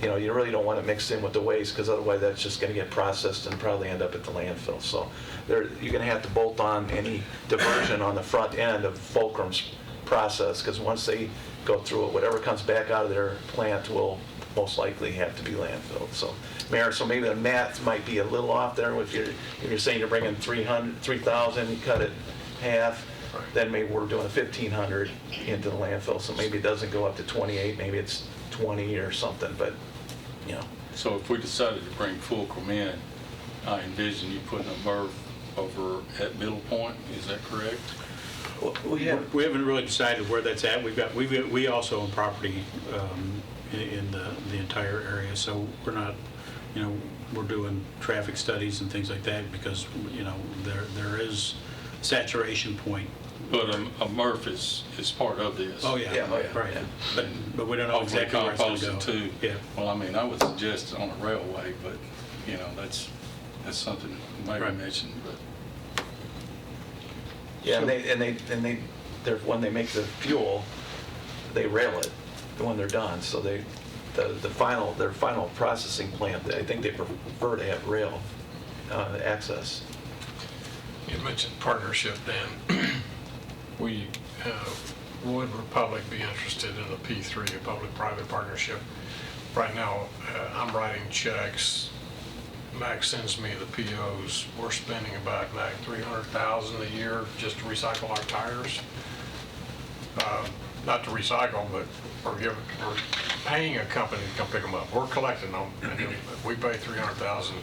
You really don't want it mixed in with the waste, because otherwise that's just going to get processed and probably end up at the landfill. So you're going to have to bolt on any diversion on the front end of Fulcrum's process, because once they go through it, whatever comes back out of their plant will most likely have to be landfilled. So, Mayor, so maybe the math might be a little off there. If you're saying you're bringing 3,000, you cut it half, then maybe we're doing a 1,500 into the landfill, so maybe it doesn't go up to 28, maybe it's 20 or something, but, you know. So if we decided to bring Fulcrum in, I envision you putting a MRF over at Middle Point, is that correct? We haven't really decided where that's at. We also own property in the entire area, so we're not, you know, we're doing traffic studies and things like that because, you know, there is saturation point. But a MRF is part of this. Oh, yeah. Yeah, oh, yeah, Right. yeah. But we don't know Hopefully exactly where it's going to go. composting too. Yeah. Well, I mean, I would suggest on a railway, but, you know, that's something maybe Right. mentioned, but. Yeah, when they make the fuel, they rail it when they're done, so their final processing plant, I think they prefer to have rail access. You mentioned partnership, Dan. Would Republic be interested in a P3, a public-private partnership? Right now, I'm writing checks. Mac sends me the POs. We're spending about, Mac, $300,000 a year just to recycle our tires. Not to recycle, but we're paying a company to come pick them up. We're collecting them, and we pay $300,000.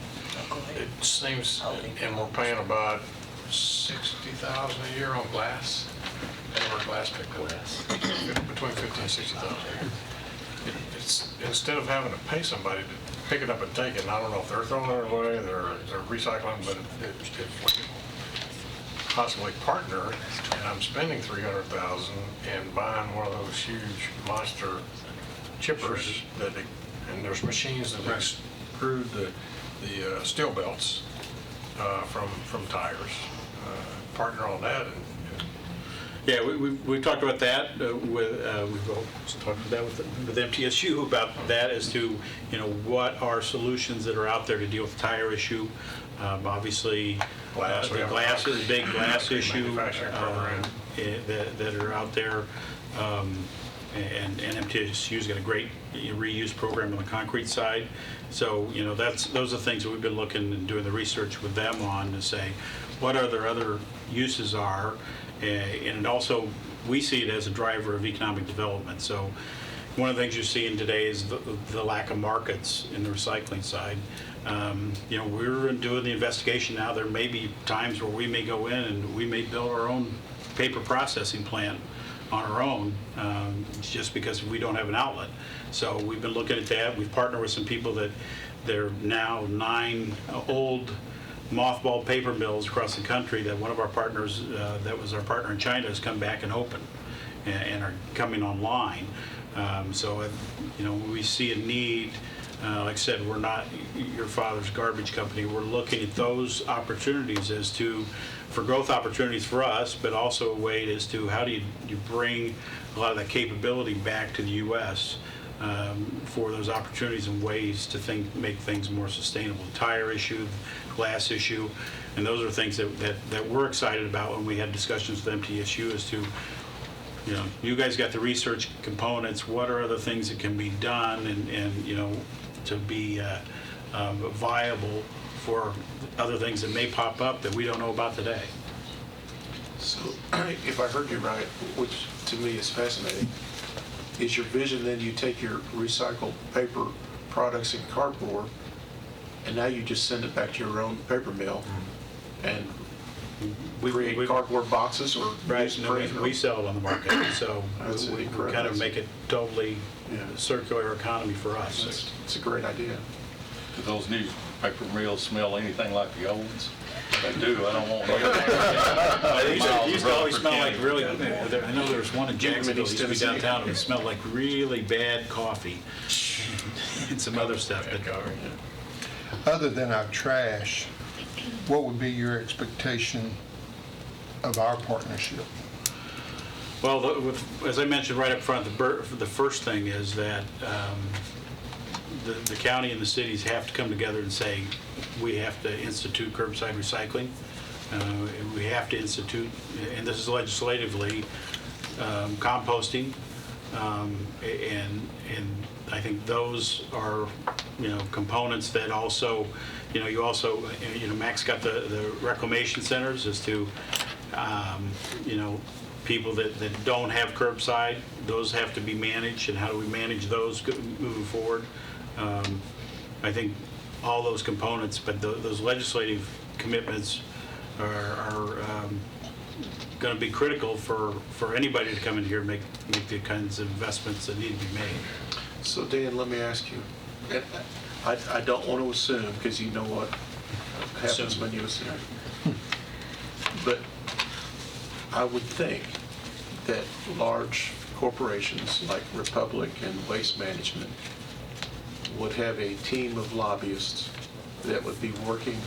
It seems, and we're paying about $60,000 a year on glass. And our glass pick glass, between $50,000 and $60,000 a year. It's instead of having to pay somebody to pick it up and take it, and I don't know if they're throwing it away, they're recycling, but if we possibly partner, and I'm spending $300,000 and buying one of those huge monster chippers and there's machines that extrude the steel belts from tires. Partner on that. Yeah, we've talked about that we've also talked about that with MTSU about that as to, you know, what are solutions that are out there to deal with the tire issue. Obviously, the glass is a big glass issue that are out there, and MTSU's got a great reuse program on the concrete side. So, you know, those are things that we've been looking and doing the research with them on to say what are their other uses are. And also, we see it as a driver of economic development. So one of the things you're seeing today is the lack of markets in the recycling side. You know, we're doing the investigation now. There may be times where we may go in and we may build our own paper processing plant on our own just because we don't have an outlet. So we've been looking at that. We've partnered with some people that there are now 9 old mothballed paper mills across the country that one of our partners, that was our partner in China, has come back and opened and are coming online. So, you know, we see a need. Like I said, we're not your father's garbage company. We're looking at those opportunities for growth opportunities for us, but also a way as to how do you bring a lot of that capability back to the U.S. For those opportunities and ways to make things more sustainable. The tire issue, glass issue, and those are things that we're excited about when we had discussions with MTSU as to, you know, you guys got the research components, what are other things that can be done and you know, to be viable for other things that may pop up that we don't know about today. So if I heard you right, which to me is fascinating, is your vision then you take your recycled paper products and cardboard and now you just send it back to your own paper mill and create cardboard boxes or We sell it on the market, so we kind of make it totally circular economy for us. It's a great idea. Do those new paper mills smell anything like the old ones? They do. I don't want They used to always smell like really, I know there was one in Jacksonville, used to be downtown, and it smelled like really bad coffee and some other stuff. Other than our trash, what would be your expectation of our partnership? Well, as I mentioned right up front, the first thing is that the county and the cities have to come together and say, we have to institute curbside recycling. We have to institute, and this is legislatively, composting. And I think those are, you know, components that also, you know, Max got the reclamation centers as to, You know, people that don't have curbside, those have to be managed, and how do we manage those moving forward? I think all those components, but those legislative commitments are going to be critical for anybody to come in here and make the kinds of investments that need to be made. So Dan, let me ask you, and I don't want to assume, because you know what happens when you assume. But I would think that large corporations like Republic and Waste Management would have a team of lobbyists that would be working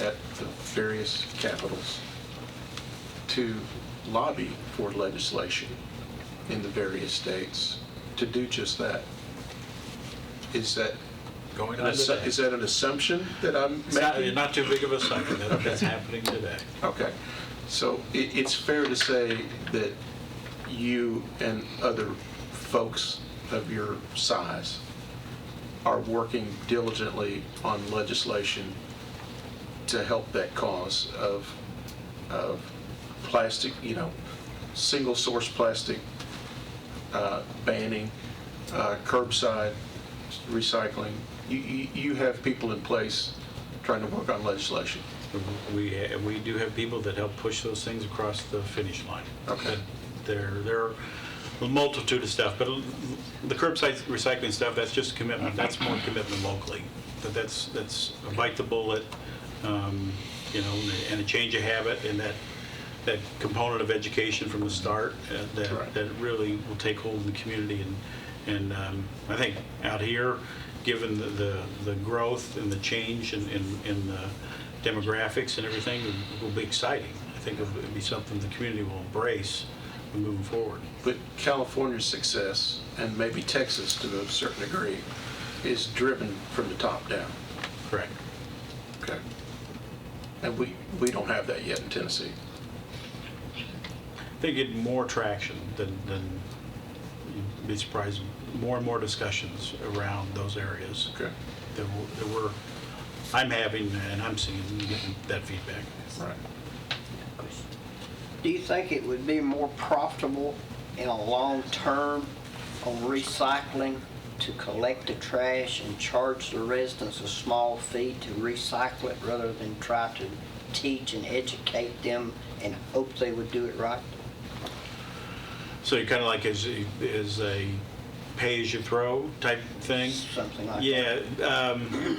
at the various capitals to lobby for legislation in the various states to do just that. Is that Going on today. is that an assumption that I'm It's making? not too big of a assumption. That's happening today. Okay, so it's fair to say that you and other folks of your size are working diligently on legislation to help that cause of plastic, single-source plastic banning, curbside recycling. You have people in place trying to work on legislation. We do have people that help push those things across the finish line. Okay. There are a multitude of stuff, but the curbside recycling stuff, that's just commitment. That's more commitment locally. That's a bite the bullet, and a change of habit, and that component of education from the start that really will take hold in the community. And I think out here, given the growth and the change in the demographics and everything, it will be exciting. I think it will be something the community will embrace moving forward. But California's success, and maybe Texas to a certain degree, is driven from the top down. Correct. Okay. And we don't have that yet in Tennessee. They get more traction than you'd be surprised. More and more discussions around those areas. Okay. I'm having and I'm seeing and getting that feedback. Right. Do you think it would be more profitable in a long term on recycling to collect the trash and charge the residents a small fee to recycle it rather than try to teach and educate them and hope they would do it right? So you're kind of like as a pay-as-you-throw type thing? Something like that. Yeah,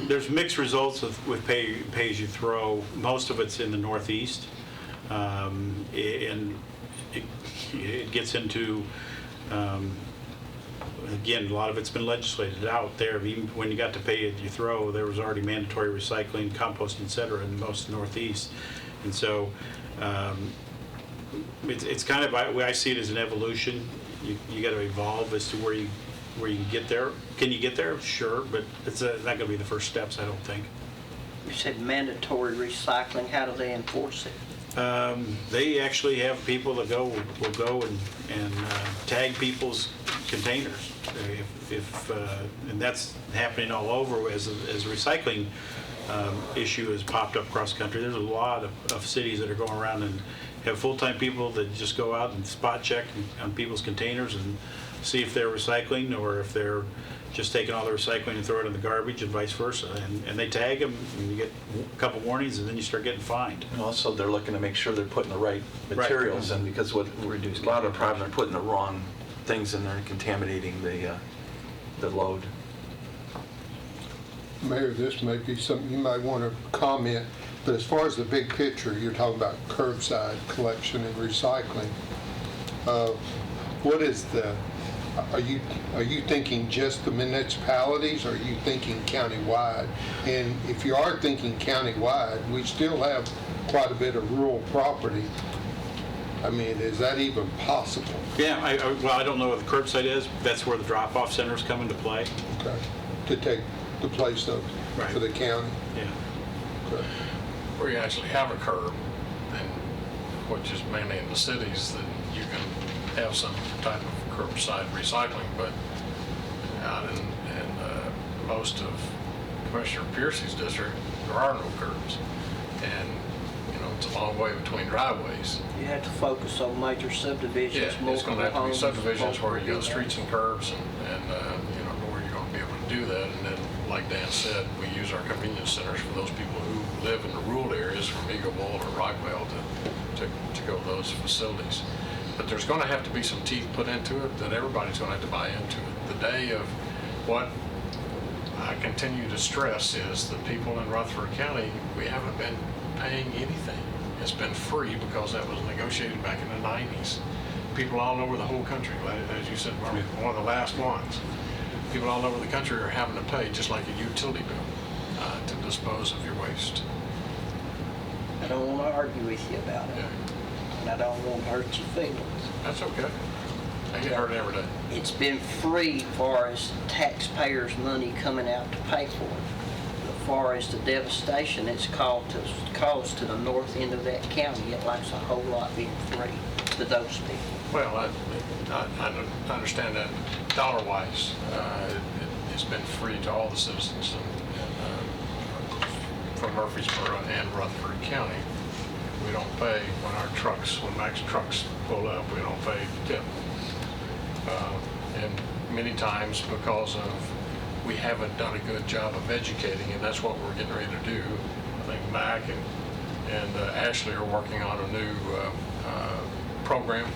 there's mixed results with pay-as-you-throw. Most of it's in the Northeast, and it gets into, again, a lot of it's been legislated out there. Even when you got to pay-as-you-throw, there was already mandatory recycling, composting, et cetera, in most of the Northeast. And so it's kind of, I see it as an evolution. You got to evolve as to where you can get there. Can you get there? Sure, but it's not going to be the first steps, I don't think. You said mandatory recycling. How do they enforce it? They actually have people that will go and tag people's containers. And that's happening all over as the recycling issue has popped up across the country. There's a lot of cities that are going around and have full-time people that just go out and spot check on people's containers and see if they're recycling or if they're just taking all the recycling and throw it in the garbage and vice versa. And they tag them, and you get a couple warnings, and then you start getting fined. And also, they're looking to make sure they're putting the right materials in, because a lot of the problem, they're putting the wrong things in there and contaminating the load. Mayor, this may be something you might want to comment, but as far as the big picture, you're talking about curbside collection and recycling. What is are you thinking just the municipalities, or are you thinking countywide? And if you are thinking countywide, we still have quite a bit of rural property. I mean, is that even possible? Yeah, I don't know what the curbside is. That's where the drop-off centers come into play. Okay. To take the place of, Right. for the county? Yeah. Okay. Where you actually have a curb, then, which is mainly in the cities, that you can have some type of curbside recycling, but out in most of Commissioner Piercy's district, there are no curbs. And, It's a long way between driveways. You have to focus on major subdivisions, Yeah, it's multiple going to have to be homes, subdivisions where you got multiple- streets and curbs and where you're going to be able to do that. And then, like Dan said, we use our convenience centers for those people who live in the rural areas from Eagleville or Rockwell to go to those facilities. But there's going to have to be some teeth put into it that everybody's going to have to buy into it. The day of what I continue to stress is the people in Rutherford County, we haven't been paying anything. It's been free because that was negotiated back in the 90s. People all over the whole country, as you said, Marvin, one of the last ones. People all over the country are having to pay just like a utility bill to dispose of your waste. I don't want to argue with you about it, Yeah, and I don't want to hurt your feelings. that's okay. I get hurt every day. It's been free for us taxpayers' money coming out to pay for it. As far as the devastation it's caused to the north end of that county, it likes a whole lot being free to those people. Well, I understand that dollar-wise, it's been free to all the citizens from Murfreesboro and Rutherford County. We don't pay when Max trucks pull up, we don't pay tip. And many times because of we haven't done a good job of educating, and that's what we're getting ready to do. I think Mac and Ashley are working on a new program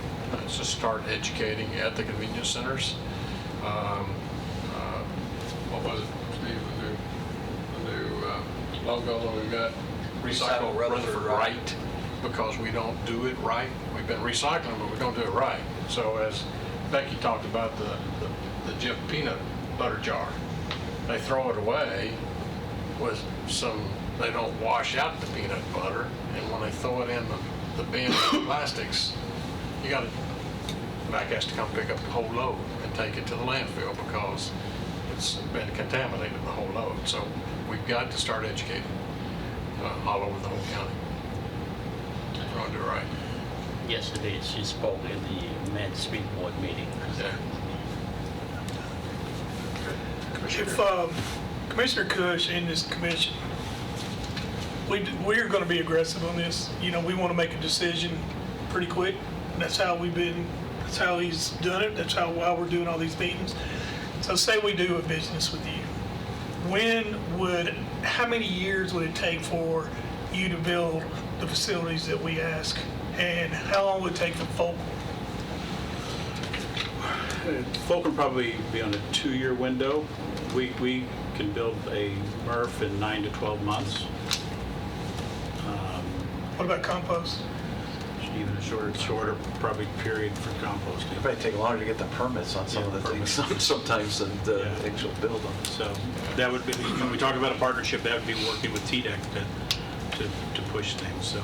to start educating at the convenience centers. What was it, Steve? The new logo that we've got? Recycle Rutherford Right, because we don't do it right. We've been recycling, but we don't do it right. So as Becky talked about the Jif peanut butter jar, they throw it away with they don't wash out the peanut butter, and when they throw it in the bin of plastics, Mac has to come pick up the whole load and take it to the landfill because it's been contaminated, the whole load. So we've got to start educating all over the whole county. We're going to do it right. Yesterday, she spoke at the Men's Speed Board meeting. Yeah. If Commissioner Cush and this commission, we're going to be aggressive on this. We want to make a decision pretty quick. That's how he's done it. That's why we're doing all these meetings. So say we do a business with you. How many years would it take for you to build the facilities that we ask? And how long would it take for Folk? Folk can probably be on a 2-year window. We can build a MRF in 9 to 12 months. What about compost? Even a shorter probably period for composting. It might take longer to get the permits on some of the things sometimes than the Yeah. actual build them. So that would be, when we talk about a partnership, that would be working with TDEC to push things. So,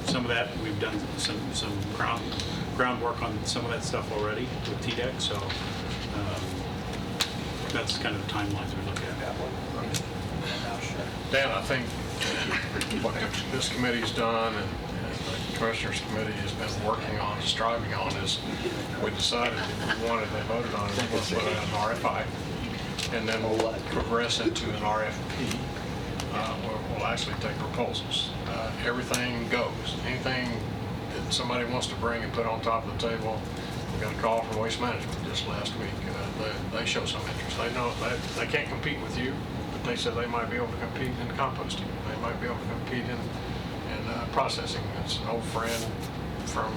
some of that, we've done some groundwork on some of that stuff already with TDEC. So that's kind of the timelines we look at. Dan, I think what this committee's done and the Commissioners Committee has been working on, striving on, is we decided that we wanted, they voted on it, we'll put out an RFI, and then we'll progress into an RFP, where we'll actually take proposals. Everything goes. Anything that somebody wants to bring and put on top of the table, we got a call from Waste Management just last week. They show some interest. They know they can't compete with you, but they said they might be able to compete in composting. They might be able to compete in processing. It's an old friend from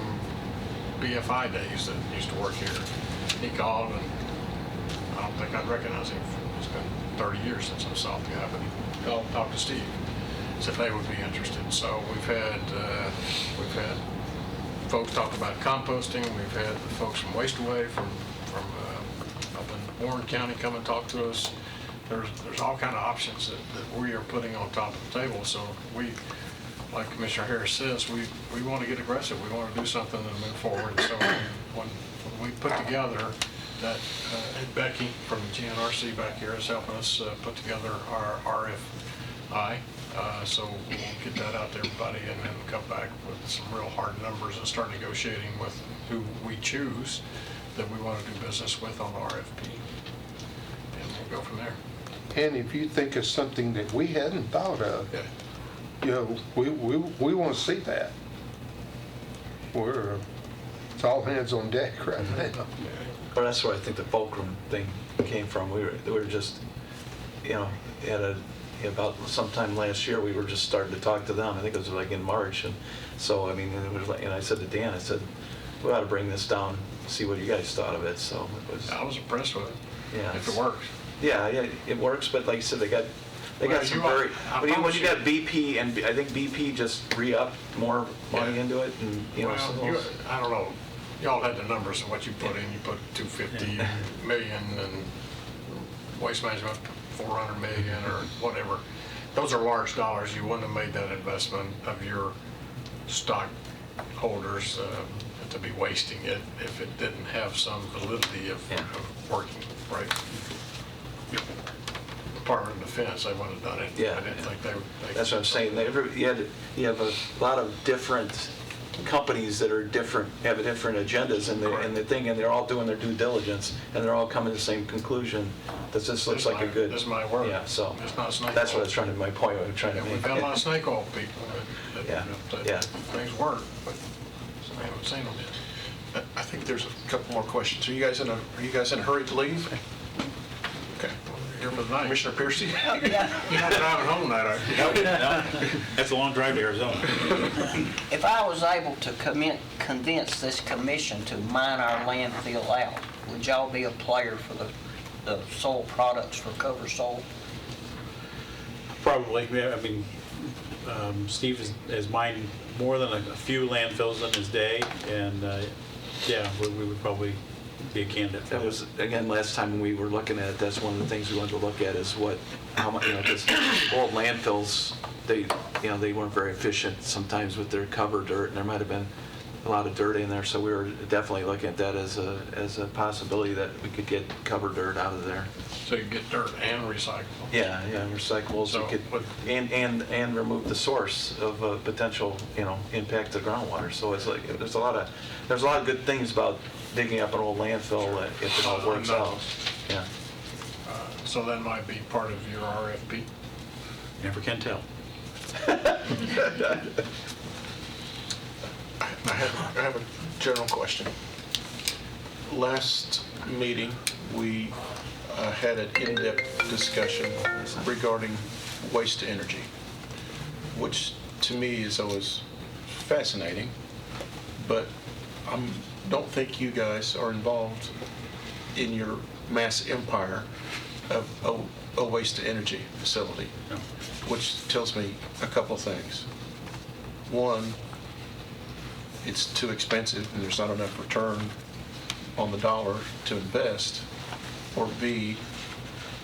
BFI days that used to work here. He called, and I don't think I'd recognize him. It's been 30 years since I saw the guy, but he called and talked to Steve. Said they would be interested. So we've had folks talk about composting. We've had the folks from Waste-Away from up in Warren County come and talk to us. There's all kind of options that we are putting on top of the table. So like Commissioner Harris says, we want to get aggressive. We want to do something and move forward. So when we put together that, and Becky from GNRC back here is helping us put together our RFI. So we'll get that out to everybody and then come back with some real hard numbers and start negotiating with who we choose that we want to do business with on the RFP. And we'll go from there. And if you think of something that we hadn't thought of, Yeah. you know, we want to see that. It's all hands on deck right now. Well, that's where I think the fulcrum thing came from. We were just, you know, about sometime last year, we were just starting to talk to them. I think it was like in March, and so I mean, it was like, and I said to Dan, I said, we ought to bring this down, see what you guys thought of it. So it was. I was impressed with it. Yeah. If it works. Yeah, it works, but like you said, they got Well, some you are- very. I When promise you got BP, and I think BP just re-upped more money Yeah. into it, and you know. Well, so I don't know. Y'all had the numbers of what you put in. You put 250 million and Waste Management 400 million or whatever. Those are large dollars. You wouldn't have made that investment of your stockholders to be wasting it if it didn't have some validity of working, right? Department of Defense, they wouldn't have done it. Yeah. I didn't think they would. That's what I'm saying. You have a lot of different companies that are different, have different agendas, and they're all doing their due diligence, and they're all coming to the same conclusion. That this looks like a good. This might work. Yeah, so It's not snake that's what I oil. was trying to. My point. I was trying to We've make. got a lot of snake oil people that Yeah. things work, but I haven't seen them yet. I think there's a couple more questions. Are you guys in a hurry to leave? Okay. Here for the night. Commissioner Piercy? Yeah. You're not driving home tonight, are you? No, that's a long drive to Arizona. If I was able to convince this commission to mine our landfill out, would y'all be a player for the soil products for cover soil? Probably. Yeah, I mean, Steve has mined more than a few landfills in his day, and yeah, we would probably be a candidate for That was, again, last time when we were looking at it, that's one of the things we wanted to look at is how much, because old landfills, they weren't very efficient sometimes with their cover dirt, and there might have been a lot of dirt in there, so we were definitely looking at that as a possibility that we could get cover dirt out of there. So you get dirt and recycle. Yeah, recyclables, So, we could, but- and remove the source of potential, impact to groundwater. So it's like, there's a lot of good things about digging up an old landfill if it all works out. Yeah. So that might be part of your RFP. Never can tell. I have a general question. Last meeting, we had an in-depth discussion regarding waste to energy, which to me is always fascinating, but I don't think you guys are involved in your mass empire of a waste to energy facility, which tells me a couple things. One, it's too expensive and there's not enough return on the dollar to invest, or B,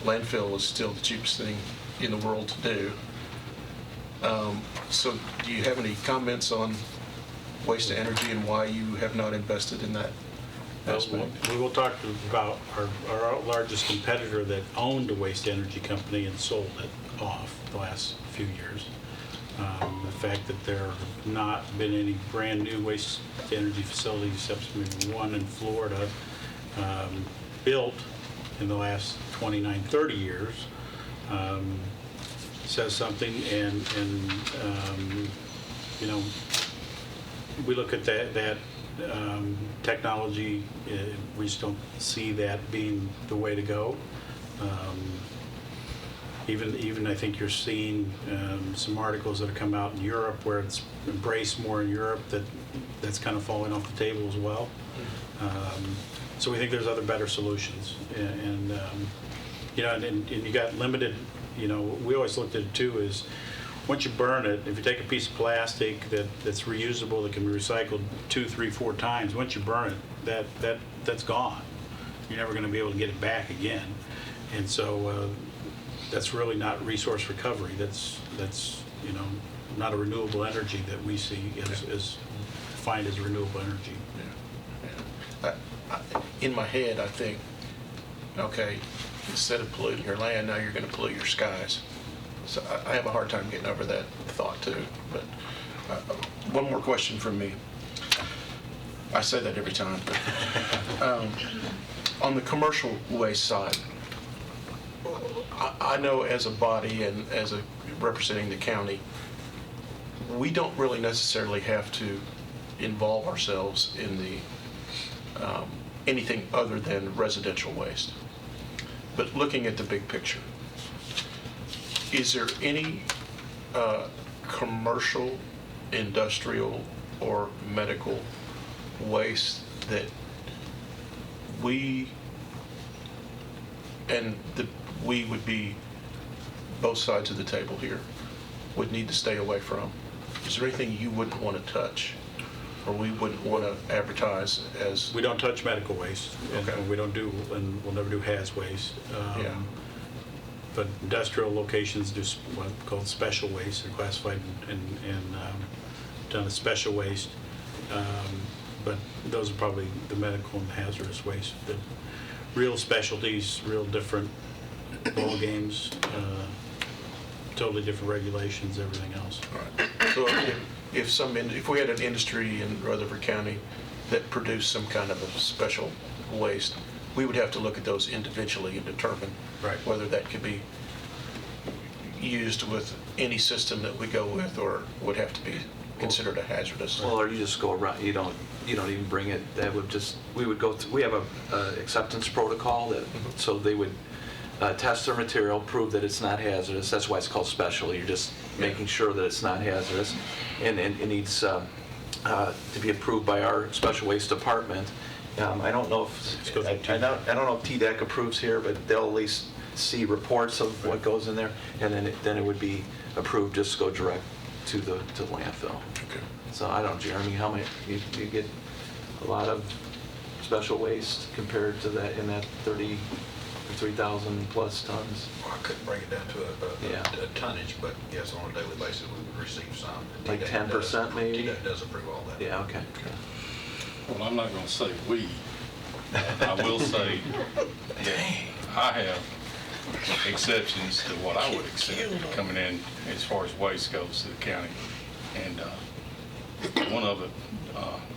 landfill is still the cheapest thing in the world to do. So do you have any comments on waste to energy and why you have not invested in that aspect? We will talk about our largest competitor that owned a waste energy company and sold it off the last few years. The fact that there have not been any brand new waste energy facilities, except maybe one in Florida, built in the last 29, 30 years, says something. And we look at that technology, we just don't see that being the way to go. Even I think you're seeing some articles that have come out in Europe where it's embraced more in Europe, that's kind of falling off the table as well. So we think there's other better solutions, and you got limited. We always looked at it too is once you burn it, if you take a piece of plastic that's reusable, that can be recycled 2, 3, 4 times, once you burn it, that's gone. You're never going to be able to get it back again, and so that's really not resource recovery. That's not a renewable energy that we see as defined as renewable energy. In my head, I think, okay, instead of polluting your land, now you're going to pollute your skies. So I have a hard time getting over that thought too. But one more question from me. I say that every time. But, on the commercial waste side, I know as a body and as representing the county, we don't really necessarily have to involve ourselves in the, anything other than residential waste. But looking at the big picture, is there any commercial, industrial, or medical waste that we would be both sides of the table here, would need to stay away from? Is there anything you wouldn't want to touch, or we wouldn't want to advertise as? We don't touch medical waste, and Okay. we don't do, and we'll never do haz waste. Yeah. But industrial locations do what's called special waste. They're classified and done as special waste. But those are probably the medical and hazardous waste. The real specialties, real different ball games, totally different regulations, everything else. So if we had an industry in Rutherford County that produced some kind of a special waste, we would have to look at those individually and determine Right. whether that could be used with any system that we go with, or would have to be considered a hazardous. Well, or you just go around, you don't even bring it, that would just, we would go through, we have a acceptance protocol that, so they would test their material, prove that it's not hazardous. That's why it's called special. You're just making sure that it's not hazardous, and it needs to be approved by our special waste department. I don't know if I don't know if TDEC approves here, but they'll at least see reports of what goes in there, and then it would be approved, just go direct to the landfill. Okay. So I don't know, Jeremy, how many you get a lot of special waste compared to that in that 3,000 plus tons? Well, I couldn't bring it down to Yeah. a tonnage, but yes, on a daily basis, we would receive some. Like TDEC 10% maybe? TDEC does approve all that. Yeah, okay. Well, I'm not gonna say we. I will say that I have exceptions to what I would accept coming in as far as waste goes to the county. And one of it,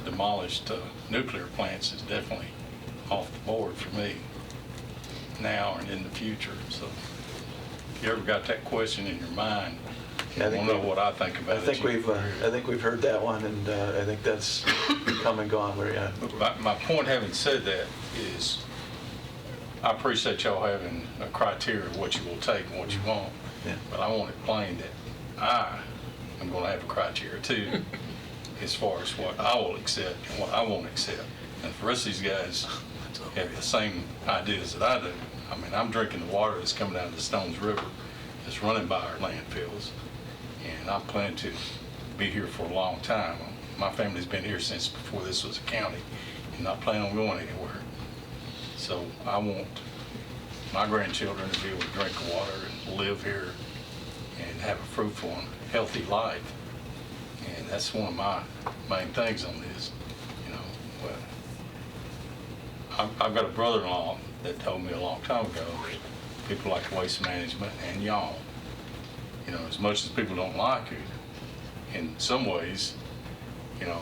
demolished nuclear plants, is definitely off the board for me now and in the future. So if you ever got that question in your mind, you I want think to know what I think about I it. think we've heard that one, and I think that's come and gone. Where My point, having said that, is I appreciate y'all having a criteria of what you will take and what you won't, Yeah. but I want it plain that I am going to have a criteria too, as far as what I will accept and what I won't accept. And for the rest of these guys have the same ideas that I do. I mean, I'm drinking the water that's coming out of the Stones River that's running by our landfills, and I plan to be here for a long time. My family's been here since before this was a county, and I plan on going anywhere. So I want my grandchildren to be able to drink the water and live here and have a fruitful and healthy life. And that's one of my main things on this. You know, I've got a brother-in-law that told me a long time ago, people like Waste Management and y'all, you know, as much as people don't like it, in some ways, you know,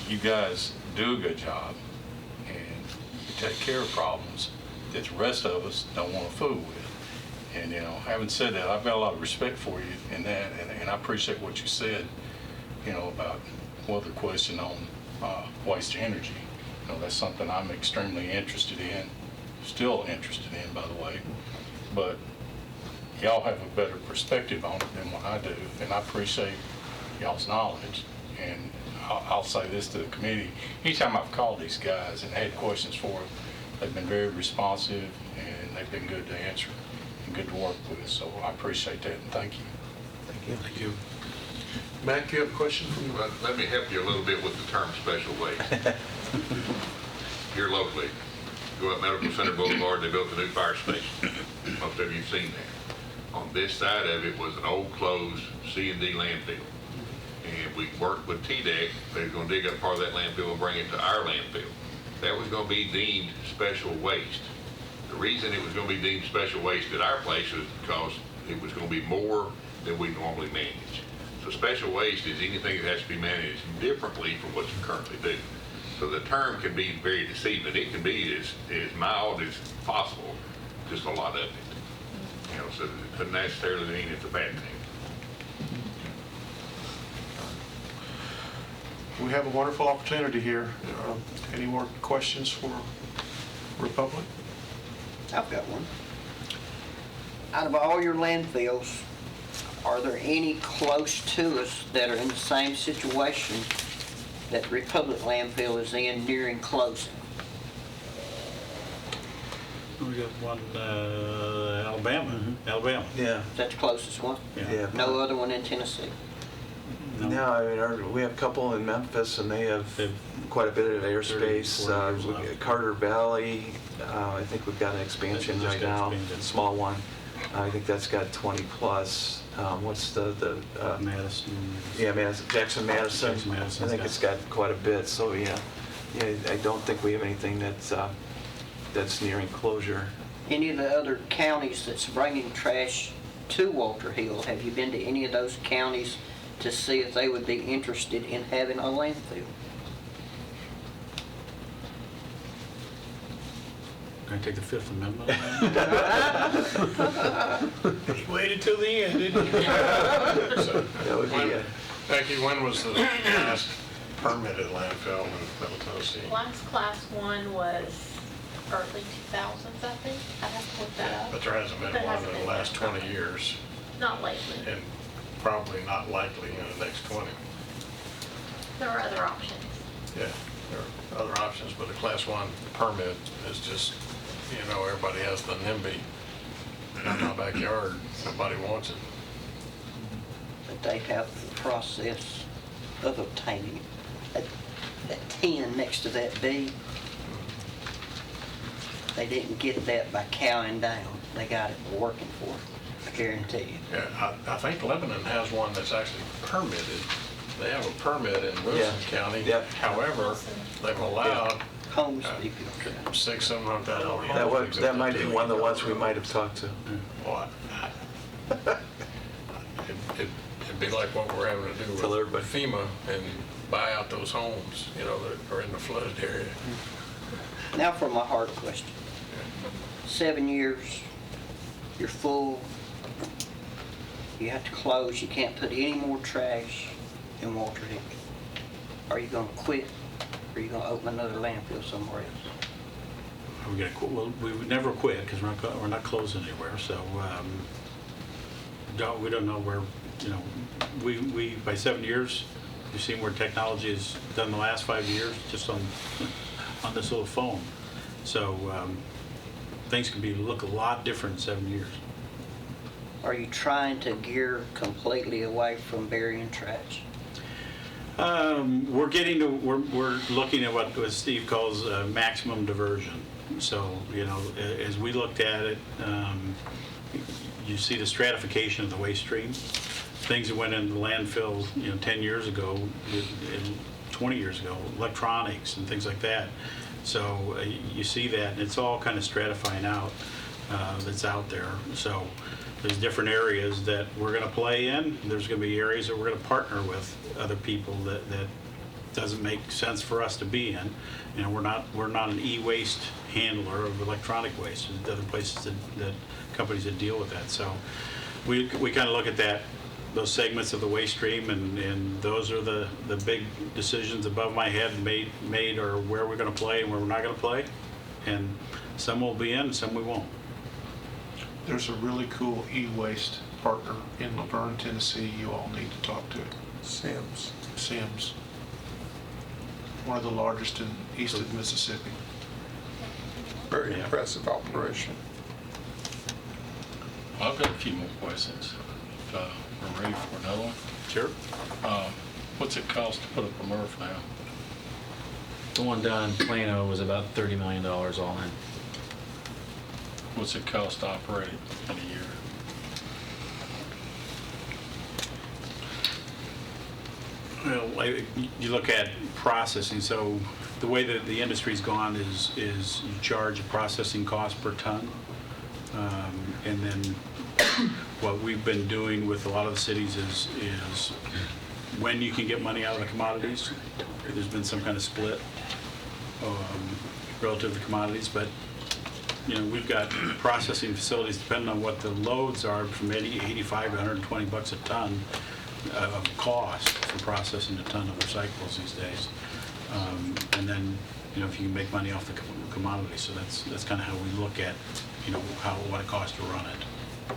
you guys do a good job and you take care of problems that the rest of us don't want to fool with. And, you know, having said that, I've got a lot of respect for you in that, and I appreciate what you said, you know, about the question on waste to energy. You know, that's something I'm extremely interested in, still interested in, by the way. But y'all have a better perspective on it than what I do, and I appreciate y'all's knowledge. And I'll say this to the committee: anytime I've called these guys and had questions for them, they've been very responsive and they've been good to answer and good to work with. So I appreciate that, and thank you. Thank you. Matt, you have a question from Well, let me help you a little bit with the term special waste. Here locally, go up Medical Center Boulevard, they built a new fire station. Most of you have seen that. On this side of it was an old closed C&D landfill. And we worked with TDEC, they were gonna dig up part of that landfill and bring it to our landfill. That was gonna be deemed special waste. The reason it was gonna be deemed special waste at our place was because it was gonna be more than we normally manage. So special waste is anything that has to be managed differently from what you currently do. So the term can be very deceiving. It can be as mild as possible, just a lot of it. You know, so it doesn't necessarily mean it's a bad thing. we have a wonderful opportunity here. Any more questions for Republic? I've got one. Out of all your landfills, are there any close to us that are in the same situation that Republic landfill is in, nearing closing? We got one, Alabama, Alabama. Yeah. That's the closest one? Yeah. No other one in Tennessee? No, I mean, we have a couple in Memphis, and they have quite a bit of 30, airspace. 40 years left. Carter Valley, I think we've got an expansion Just right got now, expansion. a small one. I think that's got 20 plus. What's the Madison. yeah, Jackson Madison. Jackson Madison's I think got- it's got quite a bit. So yeah, I don't think we have anything that's nearing closure. Any of the other counties that's bringing trash to Walter Hill, have you been to any of those counties to see if they would be interested in having a landfill? Can I take the Fifth Amendment? He waited till the end, didn't he? That would be Becky, when was the last permitted landfill in Middle Tennessee? Last class one was early 2000s, I think. I'd have to look that up. But there hasn't been There one hasn't in the been last one. 20 years, Not lately. and probably not likely in the next 20. There are other options. Yeah, there are other options, but a class one permit is just, everybody has the NIMBY in my backyard, nobody wants it. But they have the process of obtaining it. That 10 next to that B, they didn't get that by cowing down. They got it working for them, I guarantee you. Yeah, I think Lebanon has one that's actually permitted. They have a permit in Wilson Yeah. County. Yeah. However, they've allowed Homes, people. $600,000-$700,000. that might be one of the ones we might have talked to. What? It'd be like what we're having to do Tell with everybody. FEMA and buy out those homes, that are in the flooded area. Now for my hard question. 7 years, you're full, you have to close, you can't put any more trash in Walter Hill. Are you gonna quit, or are you gonna open another landfill somewhere else? Are we gonna quit? Well, we would never quit because we're not closing anywhere. So we don't know where, we by 7 years, you've seen where technology has done the last 5 years just on this little phone. So things can look a lot different in 7 years. Are you trying to gear completely away from burying trash? We're looking at what Steve calls maximum diversion. So, as we looked at it, you see the stratification of the waste stream. Things that went into the landfill, 10 years ago, 20 years ago, electronics and things like that. So you see that, and it's all kind of stratifying out that's out there. So there's different areas that we're going to play in. There's going to be areas that we're going to partner with other people that doesn't make sense for us to be in. We're not an e-waste handler of electronic waste. There's other places that companies that deal with that. So we kind of look at those segments of the waste stream, and those are the big decisions above my head made or where we're going to play and where we're not going to play. And some will be in, some we won't. There's a really cool e-waste partner in Laverne, Tennessee you all need to talk to. Sims. One of the largest in east of Mississippi. Very impressive operation. I've got a few more questions. If we're ready for another one. Sure. What's it cost to put up a MRF now? The one down in Plano was about $30 million all in. What's it cost to operate it in a year? Well, you look at processing, so the way that the industry's gone is you charge a processing cost per ton. And then what we've been doing with a lot of the cities is when you can get money out of the commodities, there's been some kind of split relative to commodities, but we've got processing facilities, depending on what the loads are, from $85 to $120 a ton. of cost for processing a ton of recyclables these days. And then, if you can make money off the commodity, so that's kind of how we look at, what it costs to run it.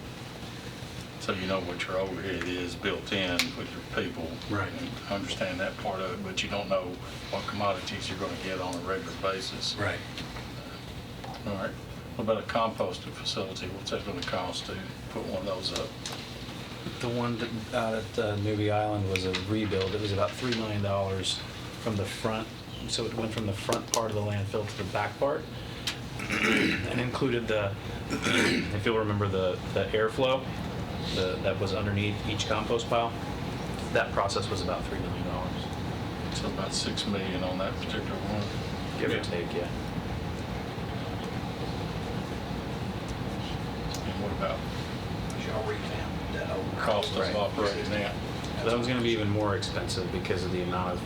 So you know what your overhead is built in with your people. Right. And understand that part of it, but you don't know what commodities you're going to get on a regular basis. Right. All right. What about a composting facility? What's that going to cost to put one of those up? The one out at Newbie Island was a rebuild. It was about $3 million from the front. So it went from the front part of the landfill to the back part, and included if you'll remember, the airflow that was underneath each compost pile. That process was about $3 million. So about $6 million on that particular one. Give or take, yeah. And what about Y'all revamped that old. cost Right. of operating that? That was going to be even more expensive because of the amount of,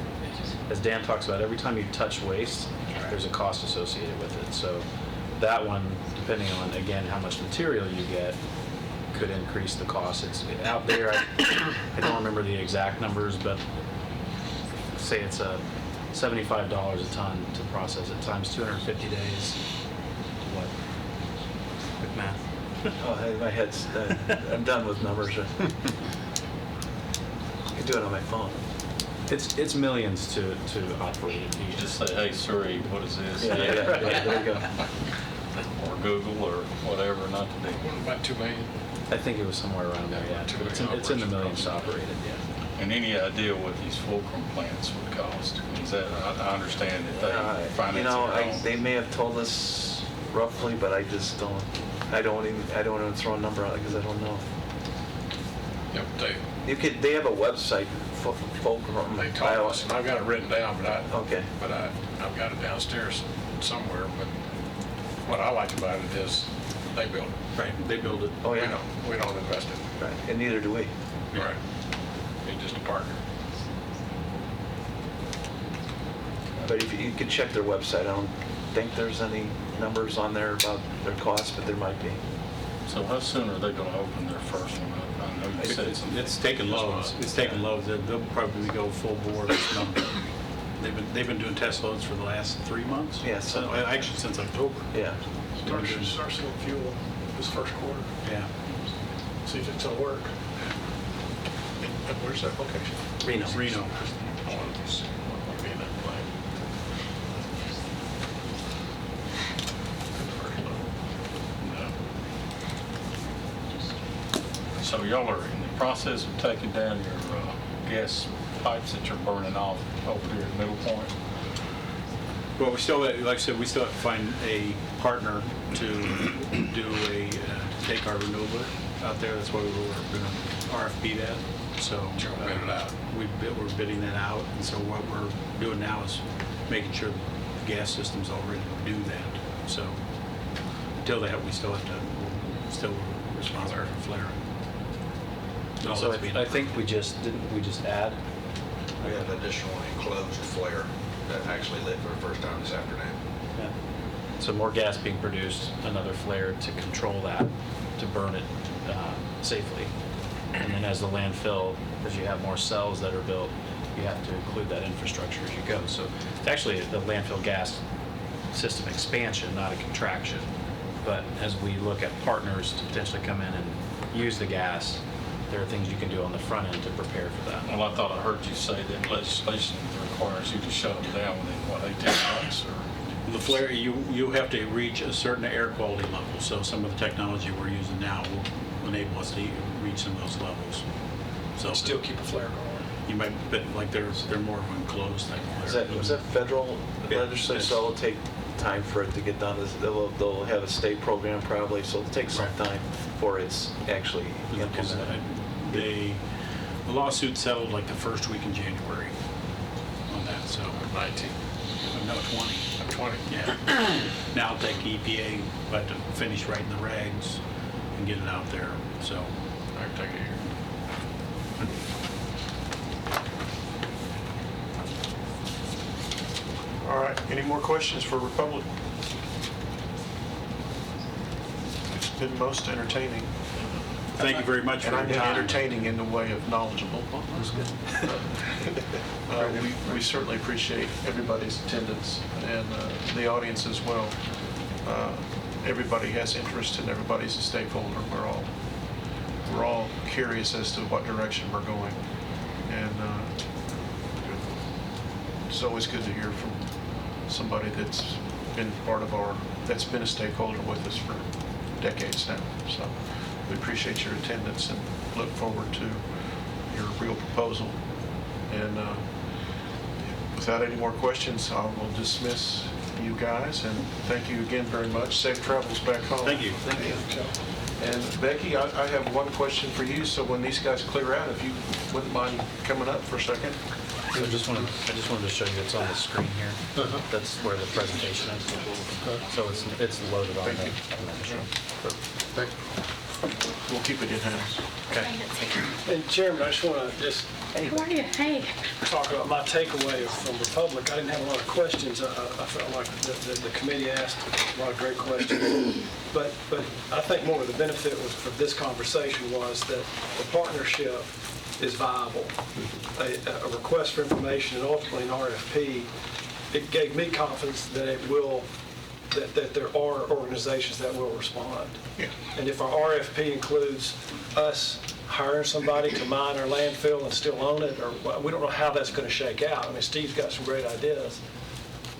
as Dan talks about, every time you touch waste, there's a cost associated with it. So that one, depending on, again, how much material you get, could increase the cost. It's out there, I don't remember the exact numbers, but say it's $75 a ton to process it times 250 days. What? Quick math. Oh, hey, my head's, I'm done with numbers. I can do it on my phone. It's millions to operate. You just say, hey Siri, what is this? Yeah, there you go. Or Google or whatever, not to be. About 2 million. I think it was somewhere around there, yeah. But it's in the millions to operate it, yeah. And any idea what these fulcrum plants would cost? Is that, I understand that they finance You know, their own. they may have told us roughly, but I just don't, I don't even throw a number out because I don't know. Yep, They have a website, Fulcrum. they told us, and I've got it written down, Okay. but I've got it downstairs somewhere. But what I like about it is they build it. Right, they build it. Oh, yeah. We don't invest in it. Right, and neither do we. Right. It's just a partner. But if you could check their website, I don't think there's any numbers on there about their costs, but there might be. So how soon are they going to open their first one up? I know you said It's taken loads. It's taken loads. They'll probably go full bore this number. They've been doing test loads for the last 3 months. Yeah, So actually since October. Yeah. Start seeing fuel this first quarter. Yeah. See if it's gonna work. And where's that location? Reno. Reno. I wanted to see what would be in that plan. So y'all are in the process of taking down your gas pipes that you're burning off over here at Middle Point? Well, we still, like I said, we still have to find a partner to do take our renewable out there. That's why we were going to RFP that. So You're gonna bid it out. We're bidding that out. And so what we're doing now is making sure the gas system's all ready to do that. So until that, we still have to, we're still responsible for flaring. No, So that's being- I think we just add. We have an additional enclosed flare that actually lit for the first time this afternoon. Yeah. So more gas being produced, another flare to control that, to burn it safely. And then as the landfill, as you have more cells that are built, you have to include that infrastructure as you go. So it's actually the landfill gas system expansion, not a contraction. But as we look at partners to potentially come in and use the gas, there are things you can do on the front end to prepare for that. Well, I thought I heard you say that legislation requires you to shut them down within, what, 18 months or? The flare, you have to reach a certain air quality level. So some of the technology we're using now will enable us to reach some of those levels. So Still keep a flare going. you might, but like they're more of an enclosed type flare. Was that federal Yeah, legislation? yes. So it'll take time for it to get done. They'll have a state program probably, so it'll take some Right. time for it's actually Because implemented. the lawsuit settled like the first week in January on that, so. 19. No, 20. 20. Yeah. Now take EPA, but to finish writing the regs and get it out there, so. I can take it here. All right, any more questions for Republic? It's been most entertaining. Thank you very much for And your I'm time. entertaining in the way of knowledgeable. That's good. We certainly appreciate everybody's attendance and the audience as well. Everybody has interest and everybody's a stakeholder. We're all curious as to what direction we're going. And it's always good to hear from somebody that's been that's been a stakeholder with us for decades now. So we appreciate your attendance and look forward to your real proposal. And without any more questions, I will dismiss you guys and thank you again very much. Safe travels back home. Thank you. Thank you. And Becky, I have one question for you. So when these guys clear out, if you wouldn't mind coming up for a second. So I just wanted to show you it's on the screen here. That's where the presentation is. So it's loaded on Thank you. Thank you. We'll keep it in-house. Okay. And Chairman, I just want to How are you? Hey. talk about my takeaway from Republic. I didn't have a lot of questions. I felt like the committee asked a lot of great questions. But I think more of the benefit was for this conversation was that the partnership is viable. A request for information and ultimately an RFP, it gave me confidence that that there are organizations that will respond. Yeah. And if our RFP includes us hiring somebody to mine our landfill and still own it, or we don't know how that's going to shake out. I mean, Steve's got some great ideas.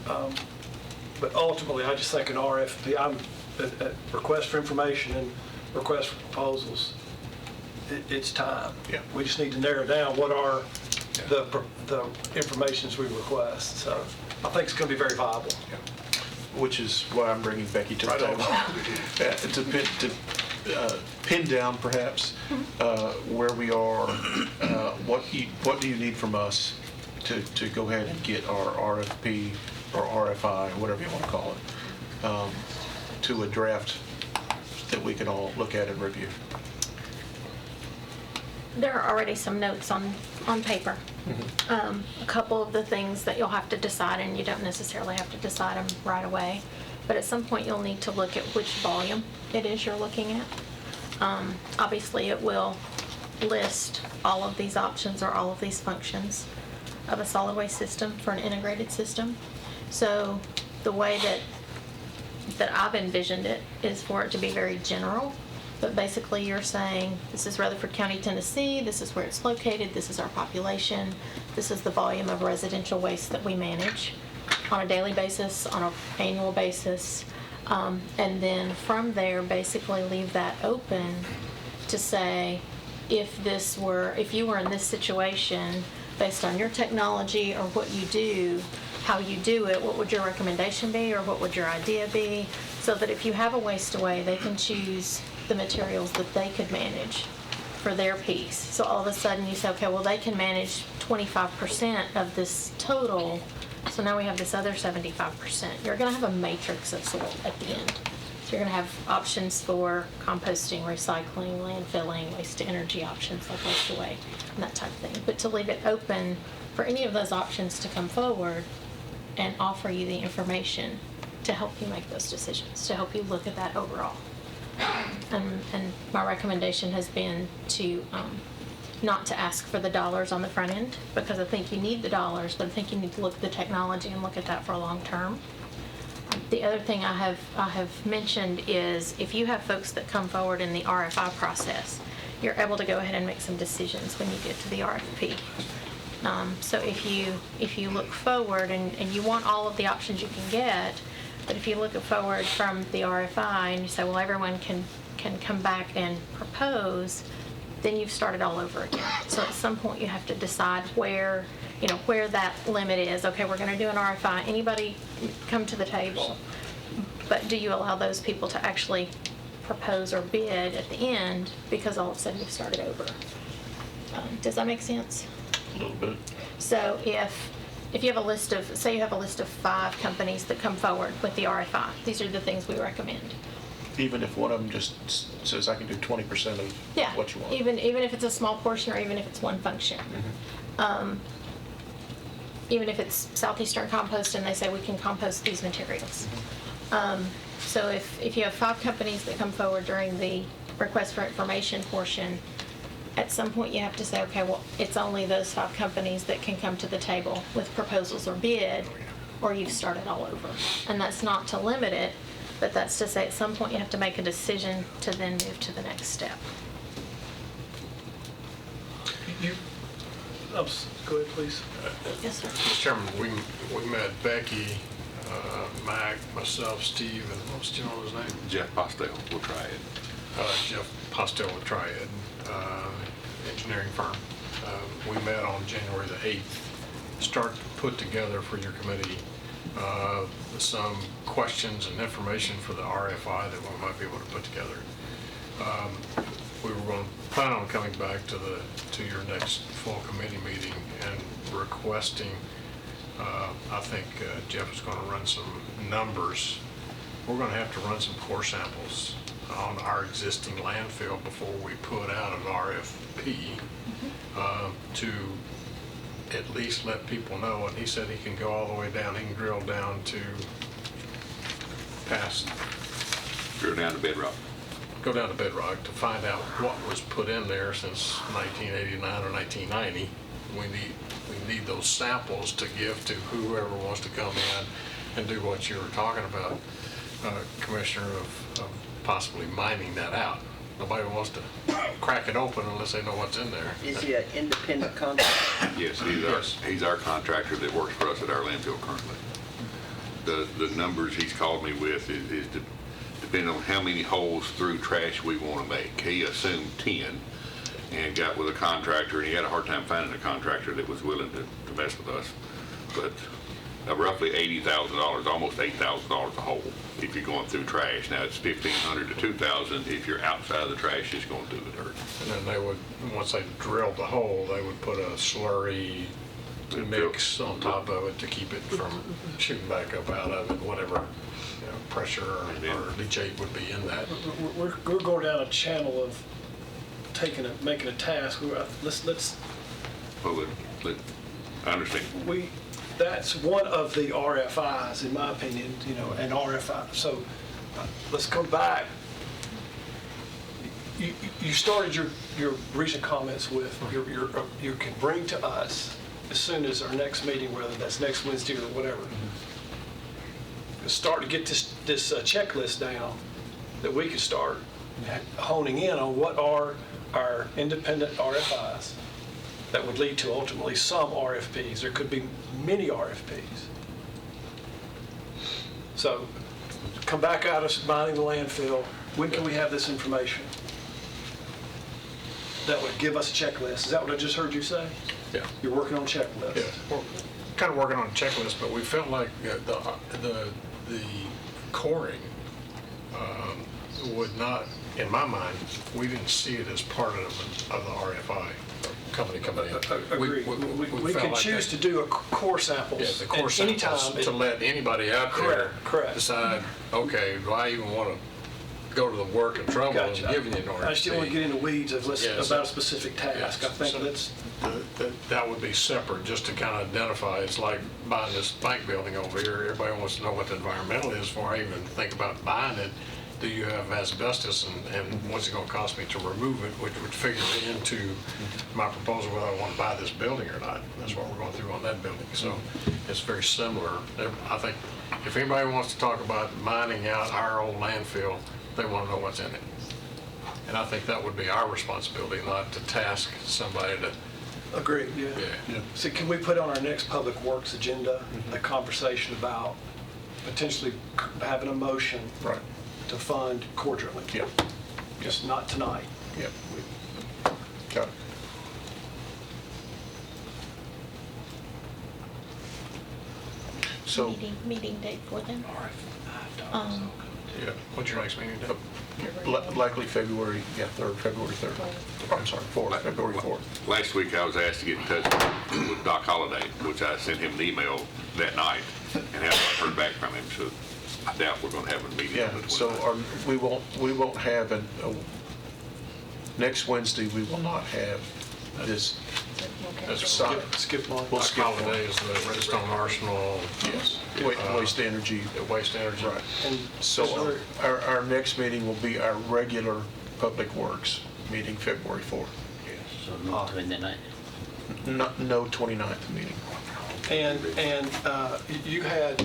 But ultimately, I just think an RFP, a request for information and request for proposals, it's time. Yeah. We just need to narrow down what are the informations we request. So I think it's going to be very viable. Yeah. Which is why I'm bringing Becky to the table. To pin down perhaps where we are, what do you need from us to go ahead and get our RFP or RFI, whatever you want to call it, to a draft that we can all look at and review? There are already some notes on paper. A couple of the things that you'll have to decide, and you don't necessarily have to decide them right away, but at some point you'll need to look at which volume it is you're looking at. Obviously, it will list all of these options or all of these functions of a solid waste system for an integrated system. So the way that I've envisioned it is for it to be very general. But basically, you're saying, this is Rutherford County, Tennessee, this is where it's located, this is our population, this is the volume of residential waste that we manage on a daily basis, on an annual basis. And then from there, basically leave that open to say, if you were in this situation, based on your technology or what you do, how you do it, what would your recommendation be or what would your idea be? So that if you have a waste away, they can choose the materials that they could manage for their piece. So all of a sudden you say, okay, well, they can manage 25% of this total, so now we have this other 75%. You're going to have a matrix of sort at the end. So you're going to have options for composting, recycling, landfilling, waste to energy options like waste away, and that type of thing. But to leave it open for any of those options to come forward and offer you the information to help you make those decisions, to help you look at that overall. And my recommendation has been to not to ask for the dollars on the front end, because I think you need the dollars, but I think you need to look at the technology and look at that for a long term. The other thing I have mentioned is if you have folks that come forward in the RFI process, you're able to go ahead and make some decisions when you get to the RFP. So if you look forward and you want all of the options you can get, but if you look forward from the RFI and you say, well, everyone can come back and propose, then you've started all over again. So at some point you have to decide where that limit is. Okay, we're going to do an RFI. Anybody come to the table. But do you allow those people to actually propose or bid at the end, because all of a sudden you've started over? Does that make sense? A little bit. So if you have a list of, say you have a list of 5 companies that come forward with the RFI, these are the things we recommend. Even if one of them just says, I can do 20% of what you want. Even if it's a small portion or even if it's one function. Even if it's Southeastern Compost and they say we can compost these materials. So if you have 5 companies that come forward during the request for information portion, at some point you have to say, okay, well, it's only those 5 companies that can come to the table with proposals or bid, or you've started all over. And that's not to limit it, but that's to say at some point you have to make a decision to then move to the next step. Go ahead, please. Yes, sir. Mr. Chairman, we met Becky, Mac, myself, Steve, and what's the gentleman's name? Jeff Postel, we'll try it. Jeff Postel with Triad Engineering Firm. We met on January the 8th. Start to put together for your committee some questions and information for the RFI that we might be able to put together. We were going to plan on coming back to your next full committee meeting and requesting, I think Jeff is going to run some numbers. We're going to have to run some core samples on our existing landfill before we put out an RFP to at least let people know. And he said he can go all the way down, he can drill down to past, Drill down to bedrock. go down to bedrock to find out what was put in there since 1989 or 1990. We need those samples to give to whoever wants to come in and do what you were talking about, Commissioner, of possibly mining that out. Nobody wants to crack it open unless they know what's in there. Is he an independent contractor? Yes, he's our contractor that works for us at our landfill currently. The numbers he's called me with is depending on how many holes through trash we want to make. He assumed 10 and got with a contractor, and he had a hard time finding a contractor that was willing to mess with us. But roughly $80,000, almost $8,000 a hole if you're going through trash. Now it's $1,500 to $2,000 if you're outside the trash, it's going through the dirt. And then they would, once they drilled the hole, they would put a slurry mix on top of it to keep it from shooting back up out of it, whatever pressure or leachate would be in that. We're going down a channel of making a task. Let's. Well, I understand. That's one of the RFIs, in my opinion, an RFI. So let's come back. You started your recent comments with you can bring to us as soon as our next meeting, whether that's next Wednesday or whatever. Start to get this checklist down that we could start honing in on what are our independent RFIs that would lead to ultimately some RFPs. There could be many RFPs. So come back out of mining the landfill. When can we have this information? That would give us a checklist. Is that what I just heard you say? Yeah. You're working on a checklist. Yeah, we're kind of working on a checklist, but we felt like the coring would not, in my mind, we didn't see it as part of the RFI company coming in. Agreed. We can choose to do a core samples. Yeah, the core samples to let anybody out there correct. decide, okay, do I even want to go to the work and trouble of giving you an RFP? I just don't want to get in the weeds of about a specific task. Yeah, I think so that would be separate, just to kind of identify. It's like buying this bank building over here. Everybody wants to know what the environmental is before I even think about buying it. Do you have asbestos, and what's it going to cost me to remove it, which would figure into my proposal whether I want to buy this building or not. That's what we're going through on that building. So it's very similar. I think if anybody wants to talk about mining out our old landfill, they want to know what's in it. And I think that would be our responsibility, not to task somebody to. Agree. Yeah. So can we put on our next Public Works agenda a conversation about potentially having a motion to fund core drilling? Yeah. Just not tonight. Yeah. Got it. So meeting date for them. Yeah. What's your next meeting date? Likely February 3rd. I'm sorry, February 4th. Last week I was asked to get in touch with Doc Holliday, which I sent him an email that night and have not heard back from him. So I doubt we're going to have a meeting. Yeah, so we won't have next Wednesday, we will not have this, That's Sorry. Skip line. We'll like skip one. holidays, the Redstone Arsenal. yes, waste energy. Waste energy. Right. And So our next meeting will be our regular Public Works meeting, February 4th. So no 29. No 29th meeting. And you had,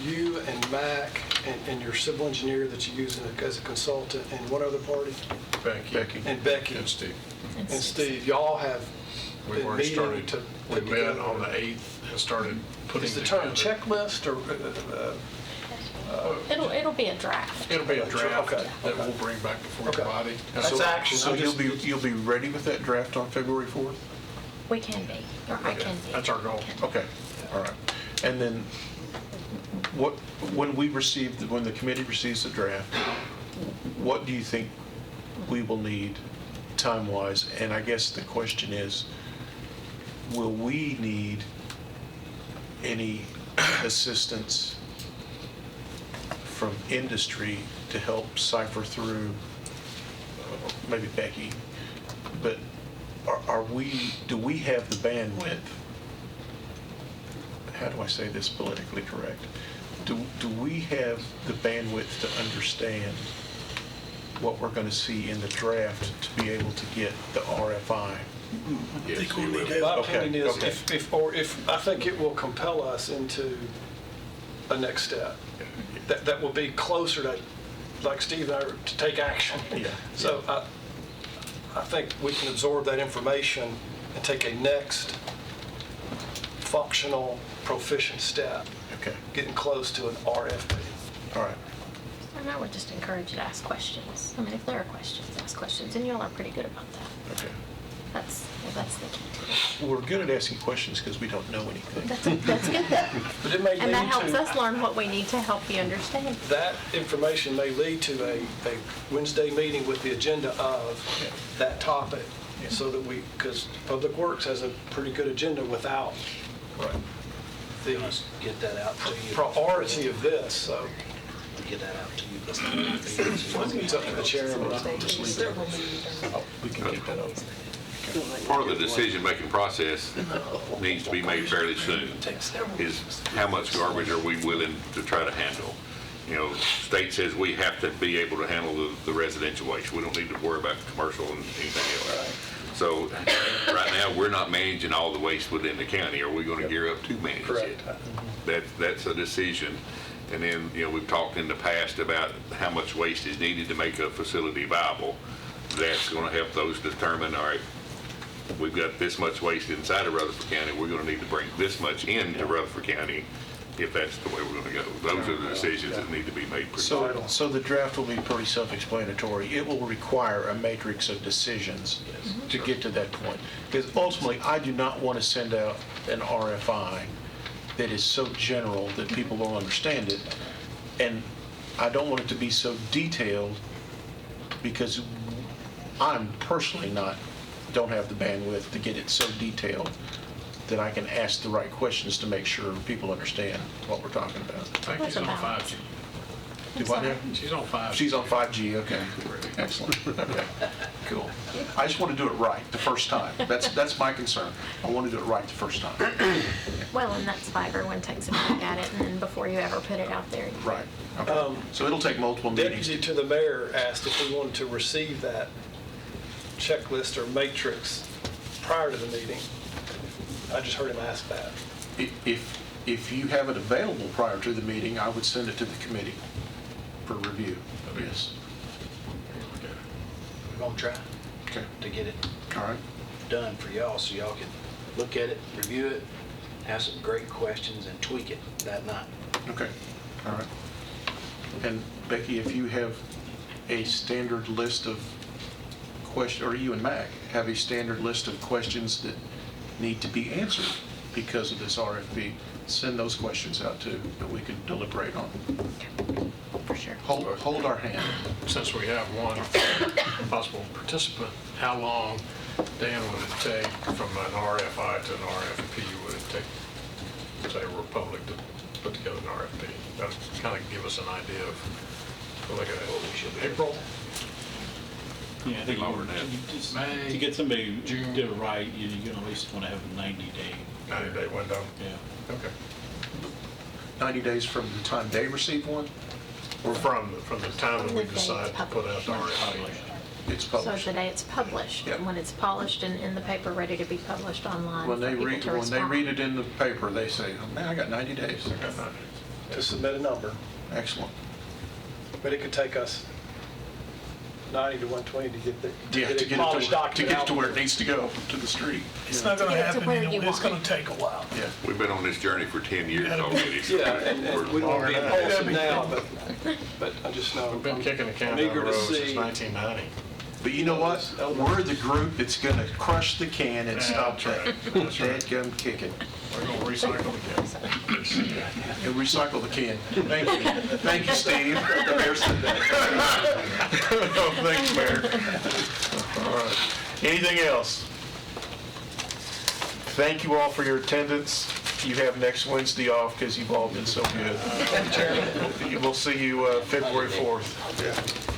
you and Mac and your civil engineer that you use as a consultant and one other party, Becky. and Becky And Steve. and Steve, y'all have We've been already meeting started, to we put met together. on the 8th and started putting Is the term together- checklist or, It'll be a draft. It'll be a draft Okay, that okay. we'll bring back before your Okay. body. That's So- action. So I'm just- you'll be ready with that draft on February 4th? We can be, or I can be. That's our goal. Okay, all right. And then when the committee receives the draft, what do you think we will need time-wise? And I guess the question is, will we need any assistance from industry to help cipher through, maybe Becky, but do we have the bandwidth? How do I say this politically correct? Do we have the bandwidth to understand what we're going to see in the draft to be able to get the RFI? Yes, you will. my Okay, opinion is, okay. if I think it will compel us into a next step. That will be closer to, like Steve and I, to take action. Yeah. So I think we can absorb that information and take a next functional, proficient step, Okay, getting close to an RFP. all right. And I would just encourage you to ask questions. I mean, if there are questions, ask questions, and y'all are pretty good about that. Okay. That's the key to it. We're good at asking questions because we don't know anything. That's good though. But it may lead And that helps to, us learn what we need to help you understand. that information may lead to a Wednesday meeting with the agenda of that topic, so that because Public Works has a pretty good agenda without the Get that out to you. priority of this, so Get that out to you. it's up to the chairman. We can get that up. Part of the decision-making process needs to be made fairly soon, is how much garbage are we willing to try to handle? You know, state says we have to be able to handle the residential waste. We don't need to worry about commercial and anything else. So right now, we're not managing all the waste within the county. Are we going to gear up to manage it? Correct. That's a decision. And then, you know, we've talked in the past about how much waste is needed to make a facility viable. That's going to help those determine, all right, we've got this much waste inside of Rutherford County, we're going to need to bring this much into Rutherford County if that's the way we're going to go. Those are the decisions that need to be made pretty soon. So the draft will be pretty self-explanatory. It will require a matrix of decisions to get to that point. Because ultimately, I do not want to send out an RFI that is so general that people won't understand it. And I don't want it to be so detailed because I'm personally don't have the bandwidth to get it so detailed that I can ask the right questions to make sure people understand what we're talking about. I think she's on 5G. Do what now? She's on 5G. She's on 5G, okay. Excellent, okay, cool. I just want to do it right the first time. That's my concern. I want to do it right the first time. Well, and that's why everyone takes a peek at it, and then before you ever put it out there, you Right, okay. So it'll take multiple meetings. Deputy to the mayor asked if we wanted to receive that checklist or matrix prior to the meeting. I just heard him ask that. If you have it available prior to the meeting, I would send it to the committee for review, yes. We're gonna try Okay, to get it all right. done for y'all, so y'all can look at it, review it, have some great questions, and tweak it that night. Okay, all right. And Becky, if you have a standard list of questions, or you and Mac have a standard list of questions that need to be answered because of this RFP, send those questions out too, that we can deliberate on. for sure. Hold our hand. Since we have one possible participant, how long, Dan, would it take from an RFI to an RFP? Would it take, say, Republic to put together an RFP? That'll kind of give us an idea of, we're looking at April? Yeah, I think Lower than that. to get somebody to do it right, you're gonna at least want to have a 90-day. 90-day window. Yeah. Okay. 90 days from the time they receive one, We're from the time that we The day decide it's to put out the published. RFP. it's So published. the day it's published, Yeah. and when it's polished and in the paper, ready to be published online When for they people read, to when they respond. read it in the paper, they say, oh, man, I got 90 days. To submit a number, Excellent. but it could take us 90 to 120 to get the, Yeah, to to get a polished to document get out. it to where it needs to go, to the street. It's not gonna To get it to happen, where you know, you it's want gonna take a while. Yeah. We've been on this journey for 10 years already. so Yeah, and we don't want to be Longer than that. impulsive now, but I just know. We've been kicking the can I'm down the eager to road since see- 1990. But you know what? We're the group that's gonna crush the can and stop That's that. right. That's right. Dadgum kicking. We're going to recycle again. And recycle the can. Thank you. Thank you, Steve. The mayor said that. Oh, thanks, Mayor. All right. Anything else? Thank you all for your attendance. You have next Wednesday off because you've all been so good. We'll see you February 4th.